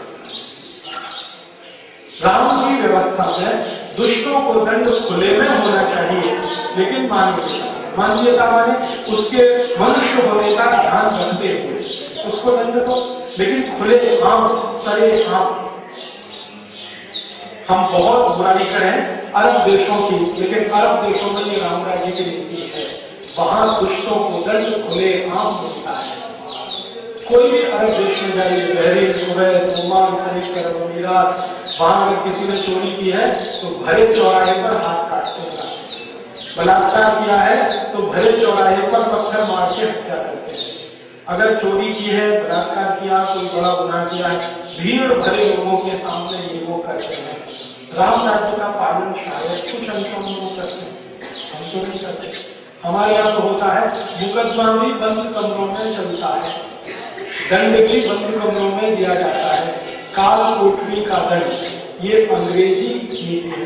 राम की व्यवस्था में दुष्टों को दंड खुले में होना चाहिए, लेकिन मानवीयता माने उसके मनुष्य होने का ध्यान रखते हुए उसको दंड दो, लेकिन खुले आम सरे आम। हम बहुत बुराई करें अरब देशों की, लेकिन अरब देशों में ये राम राज्य की नीति है, वहां दुष्टों को दंड खुले आम मिलता है। कोई भी अरब देश में जाइए, बहरीन, कुवैत, ओमान, संयुक्त अरब अमीरात, वहां अगर किसी ने चोरी की है तो भरे चौराहे पर हाथ काटते हैं। बलात्कार किया है तो भरे चौराहे पर पत्थर मार के हत्या करते हैं। अगर चोरी की है, बलात्कार किया, कोई बड़ा गुनाह किया है, भीड़ भरे लोगों के सामने ये वो करते हैं। राम राज्य का पालन शायद कुछ अंशों में वो करते हैं, हम तो नहीं करते। हमारे यहाँ तो होता है, मुकदमा भी बंद कमरों में चलता है, दंड भी बंद कमरों में दिया जाता है। काल कोठरी का दंड ये अंग्रेजी नीति है,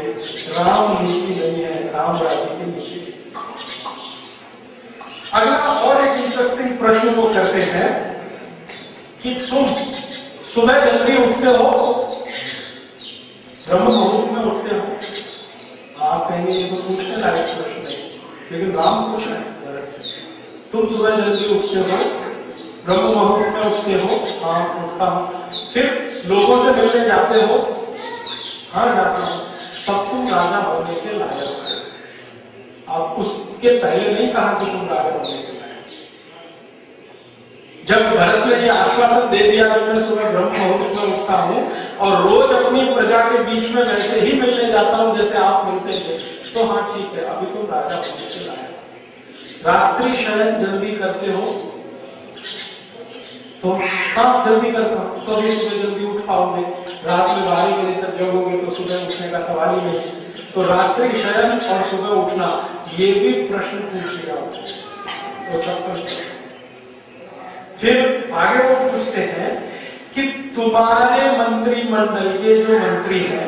राम नीति नहीं है, राम राज्य की नीति। अगला और एक इंटरेस्टिंग प्रश्न वो करते हैं कि तुम सुबह जल्दी उठते हो, ब्रह्म मुहूर्त में उठते हो। आप कहेंगे ये तो पूछने लायक प्रश्न है, लेकिन राम पूछ रहे हैं भरत से। तुम सुबह जल्दी उठते हो, ब्रह्म मुहूर्त में उठते हो? हाँ, उठता हूं। फिर लोगों से मिलने जाते हो? हाँ, जाता हूं। तब तुम राजा होने के लायक हो। आप उसके पहले नहीं कहा कि तुम राजा होने के लायक। जब भरत ने यह आश्वासन दे दिया कि मैं सुबह ब्रह्म मुहूर्त में उठता हूं और रोज अपनी प्रजा के बीच में वैसे ही मिलने जाता हूं जैसे आप मिलते थे, तो हाँ ठीक है, अभी तुम राजा होने के लायक। रात्रि शयन जल्दी करते हो? तो हाँ, जल्दी करता हूं, तो अभी सुबह जल्दी उठ पाओगे। रात में 12 बजे तक जगोगे तो सुबह उठने का सवाल ही नहीं। तो रात्रि शयन और सुबह उठना ये भी प्रश्न पूछ लिया। तो फिर आगे वो पूछते हैं कि तुम्हारे मंत्रिमंडल के जो मंत्री हैं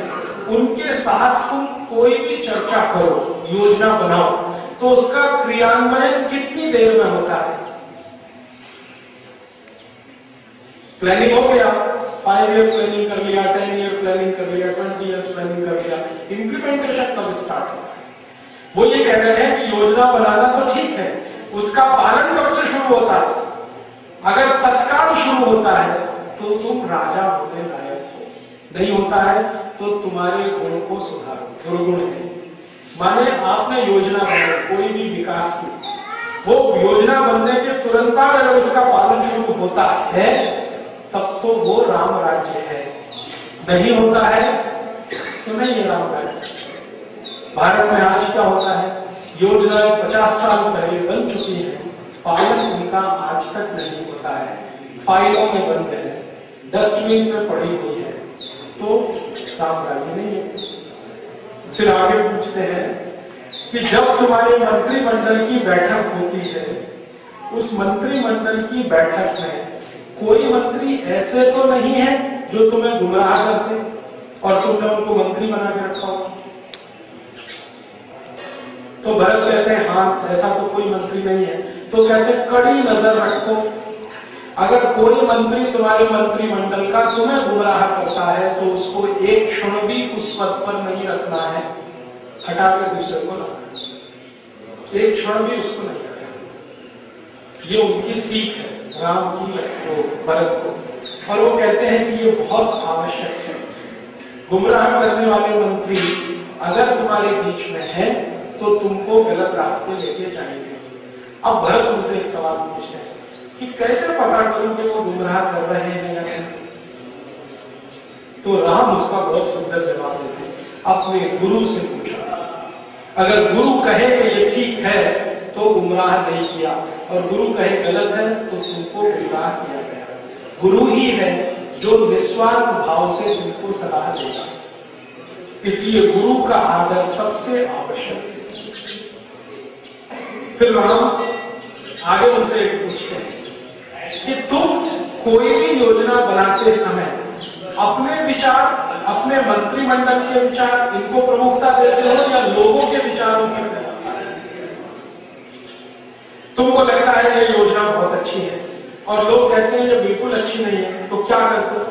उनके साथ तुम कोई भी चर्चा करो, योजना बनाओ, तो उसका क्रियान्वयन कितनी देर में होता है? प्लानिंग हो गया, 5 ईयर प्लानिंग कर लिया, 10 ईयर प्लानिंग कर लिया, 20 ईयर प्लानिंग कर लिया, इंप्लीमेंटेशन कब स्टार्ट होता है? वो ये कह रहे हैं कि योजना बनाना तो ठीक है, उसका पालन कब से शुरू होता है? अगर तत्काल शुरू होता है तो तुम राजा होने लायक हो, नहीं होता है तो तुम्हारे गुण को सुधारो, दुर्गुण है। माने आपने योजना बनाई कोई भी विकास की, वो योजना बनने के तुरंत बाद अगर उसका पालन शुरू होता है तब तो वो राम राज्य है, नहीं होता है तो नहीं है राम राज्य। भारत में आज क्या होता है, योजनाएं 50 साल पहले बन चुकी है, पालन उनका आज तक नहीं होता है, फाइलों में बंद है, डस्टबिन में पड़ी हुई है, तो राम राज्य नहीं है। फिर आगे पूछते हैं कि जब तुम्हारे मंत्रिमंडल की बैठक होती है, उस मंत्रिमंडल की बैठक में कोई मंत्री ऐसे तो नहीं है जो तुम्हें गुमराह करते और तुमने उनको मंत्री बना के रखा हो? तो भरत कहते हैं हाँ, ऐसा तो कोई मंत्री नहीं है। तो कहते हैं कड़ी नजर रखो, अगर कोई मंत्री तुम्हारे मंत्रिमंडल का तुम्हें गुमराह करता है तो उसको एक क्षण भी उस पद पर नहीं रखना है, हटा कर दूसरे को रखना है, एक क्षण भी उसको नहीं रखना। ये उनकी सीख है राम की भरत को, और वो कहते हैं कि ये बहुत आवश्यक है। गुमराह करने वाले मंत्री अगर तुम्हारे बीच में है तो तुमको गलत रास्ते लेके जाएंगे। अब भरत उनसे एक सवाल पूछते हैं कि कैसे पता करूं कि वो गुमराह कर रहे हैं या नहीं? तो राम उसका बहुत सुंदर जवाब देते हैं, अपने गुरु से पूछा। अगर गुरु कहे कि ये ठीक है तो गुमराह नहीं किया, और गुरु कहे गलत है तो तुमको गुमराह किया गया। गुरु ही है जो निस्वार्थ भाव से तुमको सलाह देगा, इसलिए गुरु का आदर सबसे आवश्यक है। फिर राम आगे उनसे एक पूछते हैं कि तुम कोई भी योजना बनाते समय अपने विचार अपने मंत्रिमंडल के विचार इनको प्रमुखता देते हो या लोगों के विचारों की प्रमुखता? तुमको लगता है ये योजना बहुत अच्छी है और लोग कहते हैं ये बिल्कुल अच्छी नहीं है, तो क्या करते हो?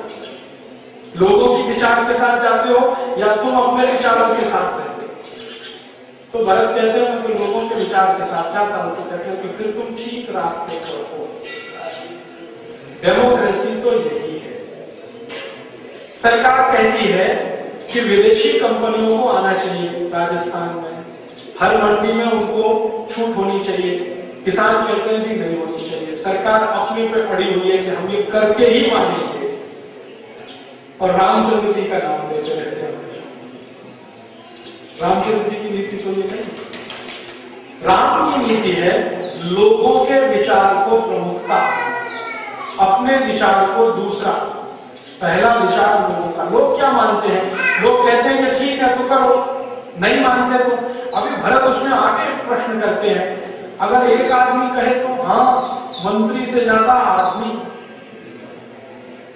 लोगों की विचार के साथ जाते हो या तुम अपने विचारों के साथ रहते हो? तो भरत कहते हैं मैं तो लोगों के विचार के साथ जाता हूं। तो कहते हैं कि फिर तुम ठीक रास्ते पर हो। डेमोक्रेसी तो यही है। सरकार कहती है कि विदेशी कंपनियों को आना चाहिए राजस्थान में, हर मंडी में उनको छूट होनी चाहिए। किसान कहते हैं जी नहीं होनी चाहिए। सरकार अपने पे अड़ी हुई है कि हम ये करके ही मानेंगे और रामचंद्र जी का नाम लेते रहते हैं। रामचंद्र जी की नीति तो ये नहीं। राम की नीति है लोगों के विचार को प्रमुखता, अपने विचार को दूसरा, पहला विचार लोगों का। लोग क्या मानते हैं? लोग कहते हैं कि ठीक है तो करो, नहीं मानते तो। अभी भरत उसमें आगे प्रश्न करते हैं, अगर एक आदमी कहे तो हाँ, मंत्री से ज्यादा आदमी,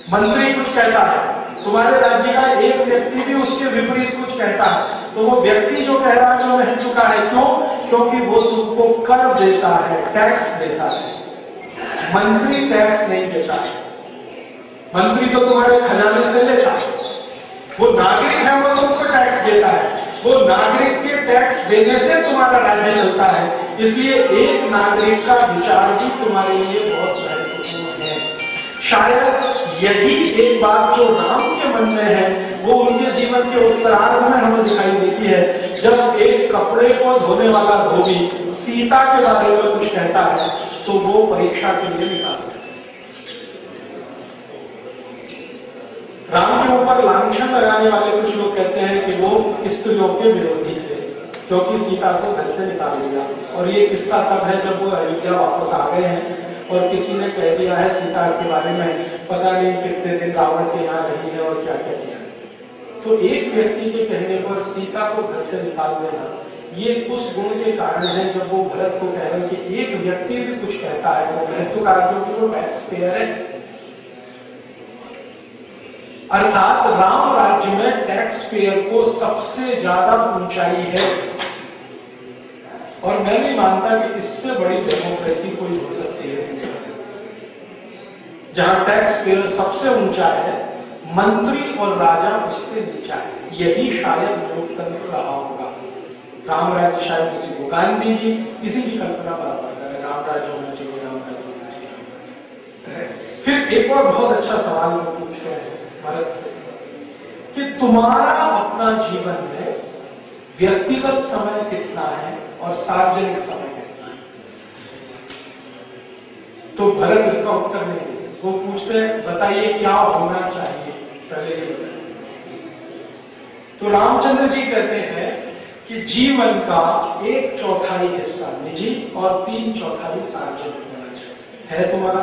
मंत्री कुछ कहता है, तुम्हारे राज्य का एक व्यक्ति भी उसके विपरीत कुछ कहता है, तो वो व्यक्ति जो कह रहा है वो रह चुका है। क्यों? क्योंकि वो तुमको कर देता है, टैक्स देता है। मंत्री टैक्स नहीं देता है। मंत्री तो तुम्हारे खजाने से लेता है। वो नागरिक है, वो तुमको टैक्स देता है। वो नागरिक के टैक्स देने से तुम्हारा राज्य चलता है। इसलिए एक नागरिक का विचार भी तुम्हारे लिए बहुत महत्वपूर्ण है। शायद यही एक बात जो राम के मन में है वो उनके जीवन के उत्तरार्ध में हमें दिखाई देती है। जब एक कपड़े को धोने वाला धोबी सीता के बारे में कुछ कहता है तो वो परीक्षा के लिए निकालता है। राम के ऊपर लांछन लगाने वाले कुछ लोग कहते हैं कि वो स्त्रियों के विरोधी थे क्योंकि सीता को घर से निकाल दिया। और ये किस्सा तब है जब वो अयोध्या वापस आ गए हैं और किसी ने कह दिया है सीता के बारे में, पता नहीं कितने दिन रावण के यहाँ रही है और क्या क्या किया। तो एक व्यक्ति के कहने पर सीता को घर से निकाल देना, ये उस गुण के कारण है जब वो भरत को कह रहे हैं कि एक व्यक्ति भी कुछ कहता है वो महत्वकार, क्योंकि वो टैक्स पेयर है। अर्थात राम राज्य में टैक्स पेयर को सबसे ज्यादा ऊंचाई है और मैं नहीं मानता कि इससे बड़ी डेमोक्रेसी कोई हो सकती है जहां टैक्स पेयर सबसे ऊंचा है, मंत्री और राजा उससे नीचा है। यही शायद लोकतंत्र रहा होगा। राम राज्य शायद किसी को, गांधी जी किसी की कल्पना बराबर करें, राम राज्य होना चाहिए, राम राज्य होना चाहिए। फिर एक और बहुत अच्छा सवाल वो पूछते हैं भारत से कि तुम्हारा अपना जीवन में व्यक्तिगत समय कितना है और सार्वजनिक समय कितना है? तो भरत इसका उत्तर नहीं देते। वो पूछते हैं बताइए क्या होना चाहिए, पहले ये बताइए। तो रामचंद्र जी कहते हैं कि जीवन का 1/4 हिस्सा निजी और 3/4 सार्वजनिक होना चाहिए। है तुम्हारा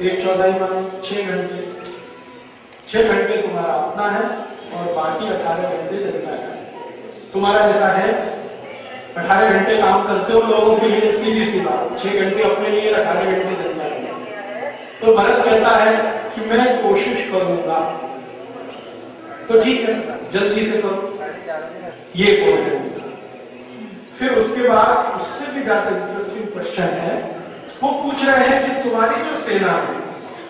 1/4 माने 6 घंटे, 6 घंटे तुम्हारा अपना है और बाकी 18 घंटे जनता का। तुम्हारा ऐसा है 18 घंटे काम करते हो लोगों के लिए, सीधी सी बात, 6 घंटे अपने लिए, 18 घंटे जनता के लिए। तो भरत कहता है कि मैं कोशिश करूंगा, तो ठीक है जल्दी से करो, ये बोल रहे। फिर उसके बाद उससे भी ज्यादा इंटरेस्टिंग क्वेश्चन है, वो पूछ रहे हैं कि तुम्हारी जो सेना है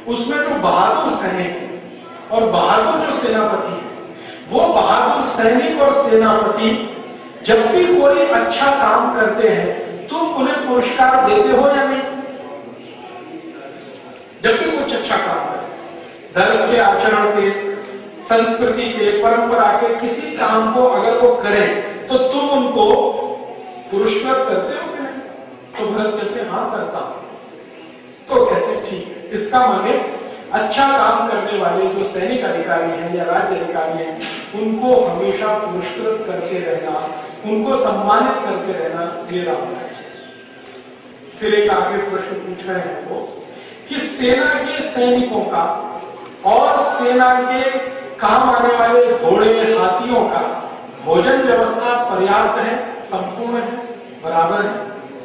उसमें जो बहादुर सैनिक है और बहादुर जो सेनापति है, वो बहादुर सैनिक और सेनापति जब भी कोई अच्छा काम करते हैं तुम उन्हें पुरस्कार देते हो या नहीं? जब भी कुछ अच्छा काम करे, धर्म के, आचरण के, संस्कृति के, परंपरा के किसी काम को अगर वो करें तो तुम उनको पुरस्कृत करते हो कि नहीं? तो भरत कहते हैं हाँ करता हूं। तो कहते हैं ठीक है, इसका माने अच्छा काम करने वाले जो सैनिक अधिकारी हैं या राज्य अधिकारी हैं उनको हमेशा पुरस्कृत करते रहना, उनको सम्मानित करते रहना, ये राम राज्य। फिर एक आगे प्रश्न पूछ रहे हैं वो कि सेना के सैनिकों का और सेना के काम आने वाले घोड़े, हाथियों का भोजन व्यवस्था पर्याप्त है, संपूर्ण है, बराबर है?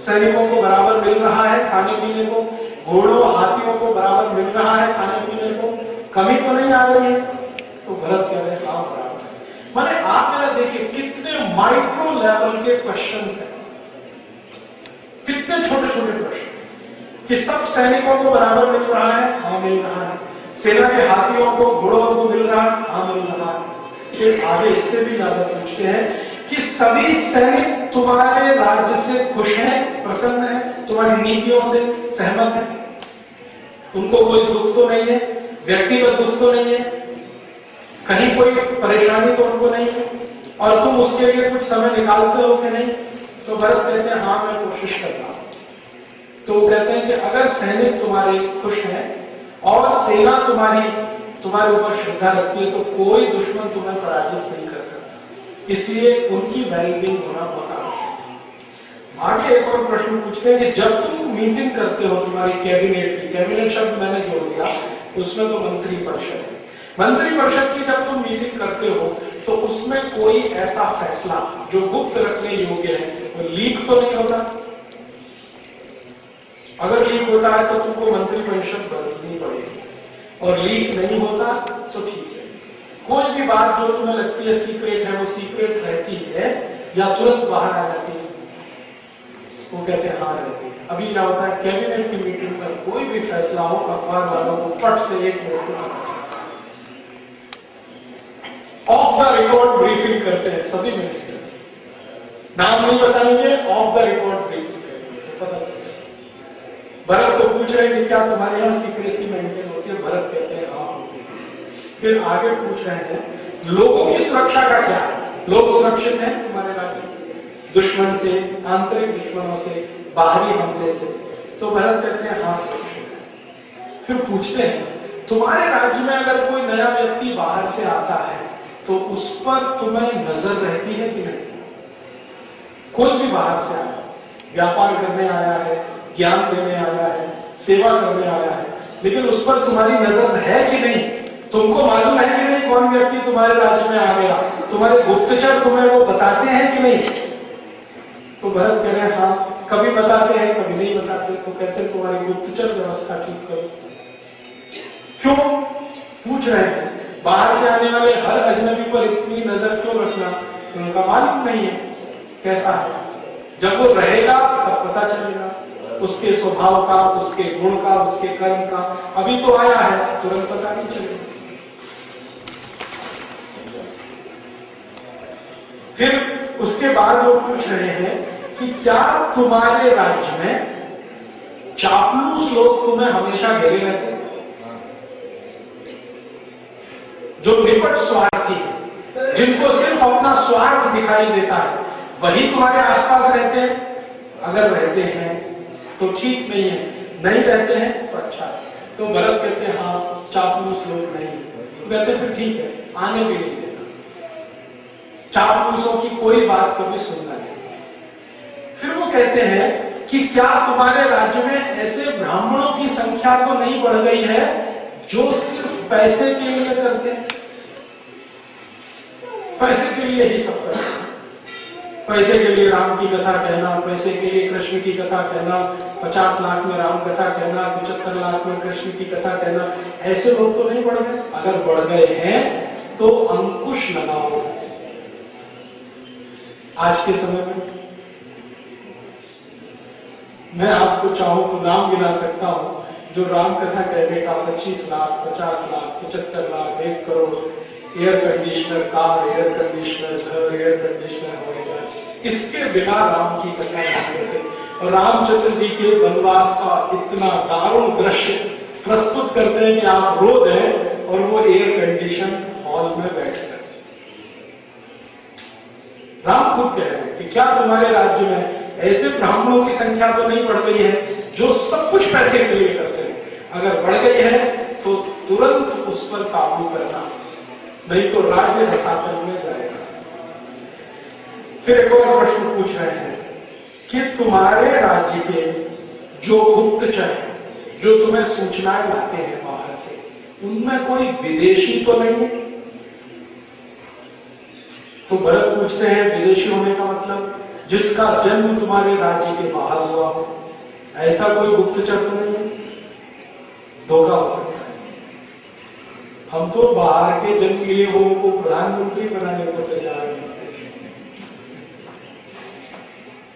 सैनिकों को बराबर मिल रहा है खाने पीने को, घोड़ों हाथियों को बराबर मिल रहा है खाने पीने को, कमी तो नहीं आ रही है? तो भरत कह रहे हाँ बराबर है। माने आप मेरा देखिए कितने माइक्रो लेवल के क्वेश्चंस हैं, कितने छोटे छोटे प्रश्न कि सब सैनिकों को बराबर मिल रहा है, हाँ मिल रहा है, सेना के हाथियों को घोड़ों को मिल रहा है, हाँ मिल रहा है। फिर आगे इससे भी ज्यादा पूछते हैं कि सभी सैनिक तुम्हारे राज्य से खुश हैं, प्रसन्न हैं, तुम्हारी नीतियों से सहमत हैं, उनको कोई दुख तो नहीं है, व्यक्तिगत दुख तो नहीं है, कहीं कोई परेशानी तो उनको नहीं है, और तुम उसके लिए कुछ समय निकालते हो कि नहीं? तो भरत कहते हैं हाँ मैं कोशिश करता हूं। तो वो कहते हैं कि अगर सैनिक तुम्हारे खुश हैं और सेना तुम्हारे ऊपर श्रद्धा रखती है तो कोई दुश्मन तुम्हें पराजित नहीं कर सकता, इसलिए उनकी वेलबींग होना बहुत आवश्यक है। आगे एक और प्रश्न पूछते हैं कि जब तुम मीटिंग करते हो तुम्हारी कैबिनेट की, कैबिनेट शब्द मैंने जोड़ दिया, उसमें तो मंत्री परिषद है, मंत्री परिषद की जब तुम मीटिंग करते हो तो उसमें कोई ऐसा फैसला जो गुप्त रखने योग्य है वो लीक तो नहीं होता? अगर लीक होता है तो तुमको मंत्री परिषद बदलनी पड़ेगी, और लीक नहीं होता तो ठीक है। कोई भी बात जो तुम्हें लगती है सीक्रेट है वो सीक्रेट रहती है या तुरंत बाहर आ जाती है? वो कहते हैं हाँ रहती है। अभी क्या होता है कैबिनेट की मीटिंग में कोई भी फैसला हो अखबार वालों को फट से एक मिनट को ऑफ द रिकॉर्ड ब्रीफिंग करते हैं सभी मिनिस्टर्स, नाम नहीं बताएंगे, ऑफ द रिकॉर्ड ब्रीफिंग करेंगे, पता चलेगा। भरत को पूछ रहे हैं कि क्या तुम्हारे यहाँ सीक्रेसी मेंटेन होती है? भरत कहते हैं हाँ होती है। फिर आगे पूछ रहे हैं लोगों की सुरक्षा का क्या है, लोग सुरक्षित हैं तुम्हारे राज्य में दुश्मन से, आंतरिक दुश्मनों से, बाहरी हमले से? तो भरत कहते हैं हाँ सुरक्षित है। फिर पूछते हैं तुम्हारे राज्य में अगर कोई नया व्यक्ति बाहर से आता है तो उस पर तुम्हें नजर रहती है कि नहीं? कोई भी बाहर से आया, व्यापार करने आया है, ज्ञान देने आया है, सेवा करने आया है, लेकिन उस पर तुम्हारी नजर है कि नहीं? तुमको मालूम है कि नहीं कौन व्यक्ति तुम्हारे राज्य में आ गया? तुम्हारे गुप्तचर तुम्हें वो बताते हैं कि नहीं? तो भरत कह रहे हैं हाँ कभी बताते हैं कभी नहीं बताते। तो कहते हैं तुम्हारी गुप्तचर व्यवस्था ठीक करो। क्यों पूछ रहे हैं? बाहर से आने वाले हर अजनबी पर इतनी नजर क्यों रखना? तो उनका मालूम नहीं है कैसा है, जब वो रहेगा तब पता चलेगा उसके स्वभाव का, उसके गुण का, उसके कर्म का। अभी तो आया है तुरंत पता नहीं चलेगा। फिर उसके बाद वो पूछ रहे हैं कि क्या तुम्हारे राज्य में चापलूस लोग तुम्हें हमेशा घेरे रहते हैं, जो निकट स्वार्थी है, जिनको सिर्फ अपना स्वार्थ दिखाई देता है, वही तुम्हारे आसपास रहते हैं? अगर रहते हैं तो ठीक नहीं है, नहीं रहते हैं तो अच्छा है। तो भरत कहते हैं हाँ चापलूस लोग नहीं। तो कहते हैं फिर ठीक है, आने भी नहीं देना, चापलूसों की कोई बात कभी सुनना नहीं। फिर वो कहते हैं कि क्या तुम्हारे राज्य में ऐसे ब्राह्मणों की संख्या तो नहीं बढ़ गई है जो सिर्फ पैसे के लिए करते हैं? पैसे के लिए ही सब करते हैं, पैसे के लिए राम की कथा कहना, पैसे के लिए कृष्ण की कथा कहना, 50 लाख में राम कथा कहना, 75 लाख में कृष्ण की कथा कहना। ऐसे लोग तो नहीं बढ़ गए? अगर बढ़ गए हैं तो अंकुश लगाओ। आज के समय में मैं आपको चाहूं तो नाम गिना सकता हूं जो राम कथा कहने का 25 lakh, 50 lakh, 75 lakh, 1 crore air conditioner car, air conditioner घर, एयर कंडीशनर होगा, इसके बिना राम की कथा नहीं करते। और रामचंद्र जी के वनवास का इतना दारुण दृश्य प्रस्तुत करते हैं कि आप रो दें, और वो एयर कंडीशन हॉल में बैठ कर। राम खुद कह रहे हैं कि क्या तुम्हारे राज्य में ऐसे ब्राह्मणों की संख्या तो नहीं बढ़ गई है जो सब कुछ पैसे के लिए करते हैं? अगर बढ़ गई है तो तुरंत उस पर काबू करना, नहीं तो राज्य रसातल में जाएगा। फिर एक और प्रश्न पूछ रहे हैं कि तुम्हारे राज्य के जो गुप्तचर जो तुम्हें सूचनाएं लाते हैं बाहर से, उनमें कोई विदेशी तो नहीं है? तो भरत पूछते हैं विदेशी होने का मतलब जिसका जन्म तुम्हारे राज्य के बाहर हुआ हो, ऐसा कोई गुप्तचर तो नहीं है? धोखा हो सकता है, हम तो बाहर के जन्म लिए लोगों को प्रधानमंत्री बनाने को तैयार हैं,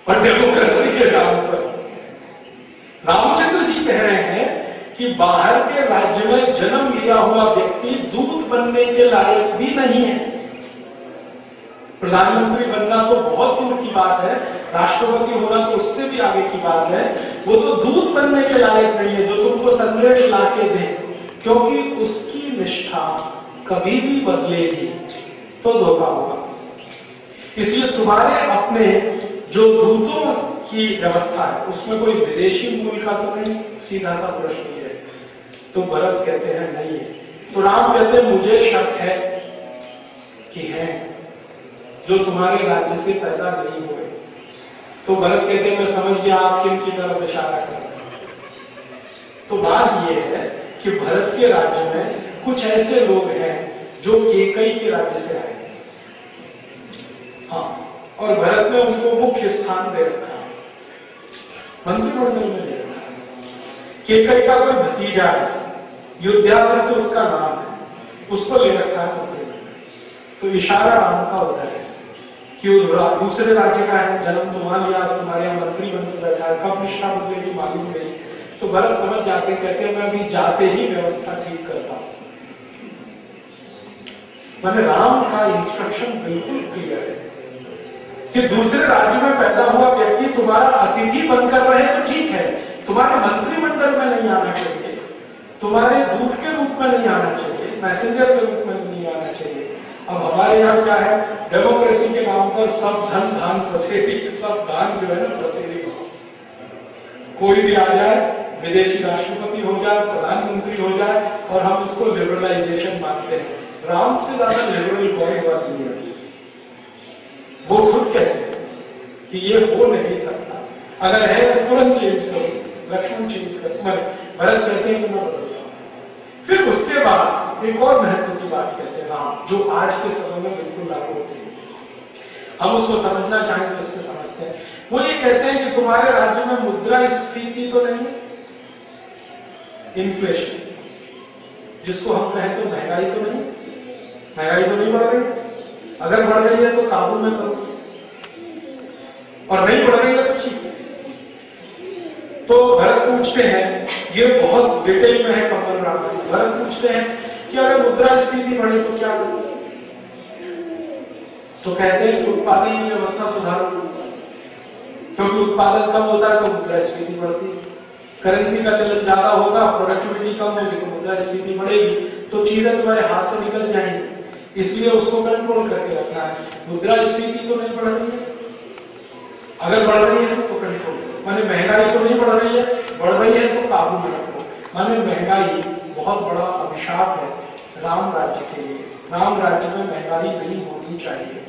और डेमोक्रेसी के नाम पर रामचंद्र जी कह रहे हैं कि बाहर के राज्य में जन्म लिया हुआ व्यक्ति दूत बनने के लायक भी नहीं है। प्रधानमंत्री बनना तो बहुत दूर की बात है, राष्ट्रपति होना तो उससे भी आगे की बात है। वो तो दूत बनने के लायक नहीं है जो तुमको संदेश लाके दे, क्योंकि उसकी निष्ठा कभी भी बदलेगी तो धोखा होगा। इसलिए तुम्हारे अपने जो दूतों की व्यवस्था है उसमें कोई विदेशी मूल का तो नहीं, सीधा सा प्रश्न है। तो भरत कहते हैं नहीं है। तो राम कहते हैं मुझे शक है कि है जो तुम्हारे राज्य से पैदा नहीं हुए। तो भरत कहते हैं मैं समझ गया आप किन की तरफ इशारा कर रहे हैं। तो बात यह है कि भरत के राज्य में कुछ ऐसे लोग हैं जो केकई के राज्य से आए थे, हाँ, और भरत ने उनको मुख्य स्थान दे रखा है, मंत्रिमंडल में दे रखा है। केकई का कोई भतीजा है, युद्धाधिपति उसका नाम है, उसको ले रखा है मंत्रिमंडल। तो इशारा राम का उधर है कि दूसरे राज्य का है, जन्म तो मान लिया, तुम्हारे यहाँ मंत्री बन के बैठा है, कब निष्ठा बदलेगी मालूम नहीं। तो भरत समझ जाते, कहते हैं मैं अभी जाते ही व्यवस्था ठीक करता हूं। मैंने राम का इंस्ट्रक्शन बिल्कुल क्लियर है कि दूसरे राज्य में पैदा हुआ व्यक्ति तुम्हारा अतिथि बनकर रहे तो ठीक है, तुम्हारे मंत्रिमंडल में नहीं आना चाहिए, तुम्हारे दूत के रूप में नहीं आना चाहिए, मैसेंजर के रूप में नहीं आना चाहिए। अब हमारे यहाँ क्या है, डेमोक्रेसी के नाम पर सब धन धान पसेरी, सब दान जो है ना पसेरी, कोई भी आ जाए, विदेशी राष्ट्रपति हो जाए, प्रधानमंत्री हो जाए, और हम इसको लिबरलाइजेशन मानते हैं। राम से ज्यादा लिबरल कौन हुआ दुनिया में? वो खुद कहते हैं कि ये हो नहीं सकता, अगर है तो तुरंत चेंज करो, लक्ष्मण चेंज करो, भरत कहते हैं कि मैं बदलता हूं। फिर उसके बाद एक और महत्व की बात कहते हैं राम, जो आज के समय में बिल्कुल लागू होती है, हम उसको समझना चाहें तो इससे समझते हैं। वो ये कहते हैं कि तुम्हारे राज्य में मुद्रास्फीति तो नहीं, इन्फ्लेशन जिसको हम कहें तो महंगाई तो नहीं, महंगाई तो नहीं बढ़ रही, अगर बढ़ रही है तो काबू में करो, और नहीं बढ़ रही है तो ठीक है। तो भरत पूछते हैं, ये बहुत डिटेल में है कमल राम, भरत पूछते हैं कि अगर मुद्रास्फीति बढ़े तो क्या करो? तो कहते हैं कि उत्पादन की व्यवस्था सुधारो, क्योंकि उत्पादन कम होता है तो मुद्रास्फीति बढ़ती है, करेंसी का चलन ज्यादा होगा, प्रोडक्टिविटी कम होगी तो मुद्रास्फीति बढ़ेगी, तो चीजें तुम्हारे हाथ से निकल जाएंगी। इसलिए उसको कंट्रोल करके रखना है। मुद्रास्फीति तो नहीं बढ़ रही है, अगर बढ़ रही है तो कंट्रोल करो, माने महंगाई तो नहीं बढ़ रही है, बढ़ रही है तो काबू में रखो। माने महंगाई बहुत बड़ा अभिशाप है राम राज्य के लिए, राम राज्य में महंगाई नहीं होनी चाहिए।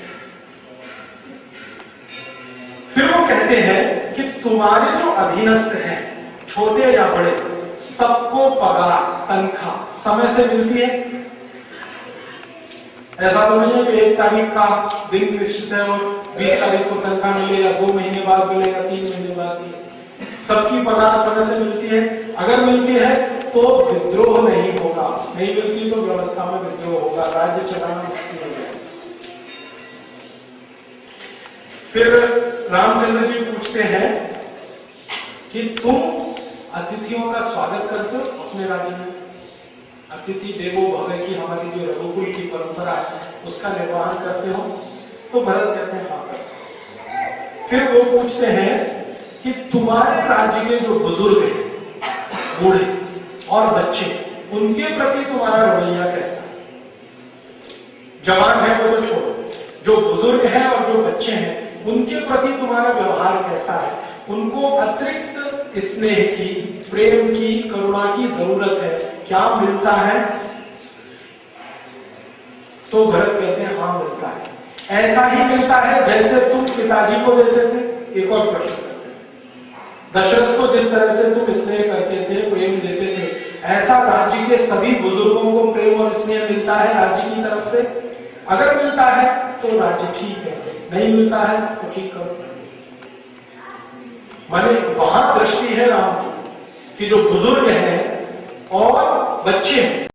फिर वो कहते हैं कि तुम्हारे जो अधीनस्थ हैं, छोटे या बड़े, सबको पगार तनख्वाह समय से मिलती है। ऐसा तो नहीं है कि 1 तारीख का दिन निश्चित है और 20 तारीख को तनख्वाह मिलेगा, 2 महीने बाद मिलेगा, 3 महीने बाद मिलेगा। सबकी पगार समय से मिलती है। अगर मिलती है तो विद्रोह नहीं होगा, नहीं मिलती तो व्यवस्था में विद्रोह होगा, राज्य चलाना मुश्किल हो जाएगा। फिर रामचंद्र जी पूछते हैं कि तुम अतिथियों का स्वागत करते हो अपने राज्य में, अतिथि देवो भव की हमारी जो रघुकुल की परंपरा है उसका निर्वहन करते हो? तो भरत कहते हैं हाँ करते। फिर वो पूछते हैं कि तुम्हारे राज्य के जो बुजुर्ग हैं, बूढ़े और बच्चे, उनके प्रति तुम्हारा रवैया कैसा है? जवान है वो तो छोड़ो, जो बुजुर्ग हैं और जो बच्चे हैं उनके प्रति तुम्हारा व्यवहार कैसा है? उनको अतिरिक्त स्नेह की, प्रेम की, करुणा की जरूरत है, क्या मिलता है? तो भरत कहते हैं हाँ मिलता है, ऐसा ही मिलता है जैसे तुम पिताजी को देते थे। एक और प्रश्न करते हैं, दशरथ को जिस तरह से तुम स्नेह करते थे, प्रेम देते थे, ऐसा राज्य के सभी बुजुर्गों को प्रेम और स्नेह मिलता है राज्य की तरफ से? अगर मिलता है तो राज्य ठीक है, नहीं मिलता है तो ठीक करो। माने वहां दृष्टि है राम की, कि जो बुजुर्ग हैं और बच्चे हैं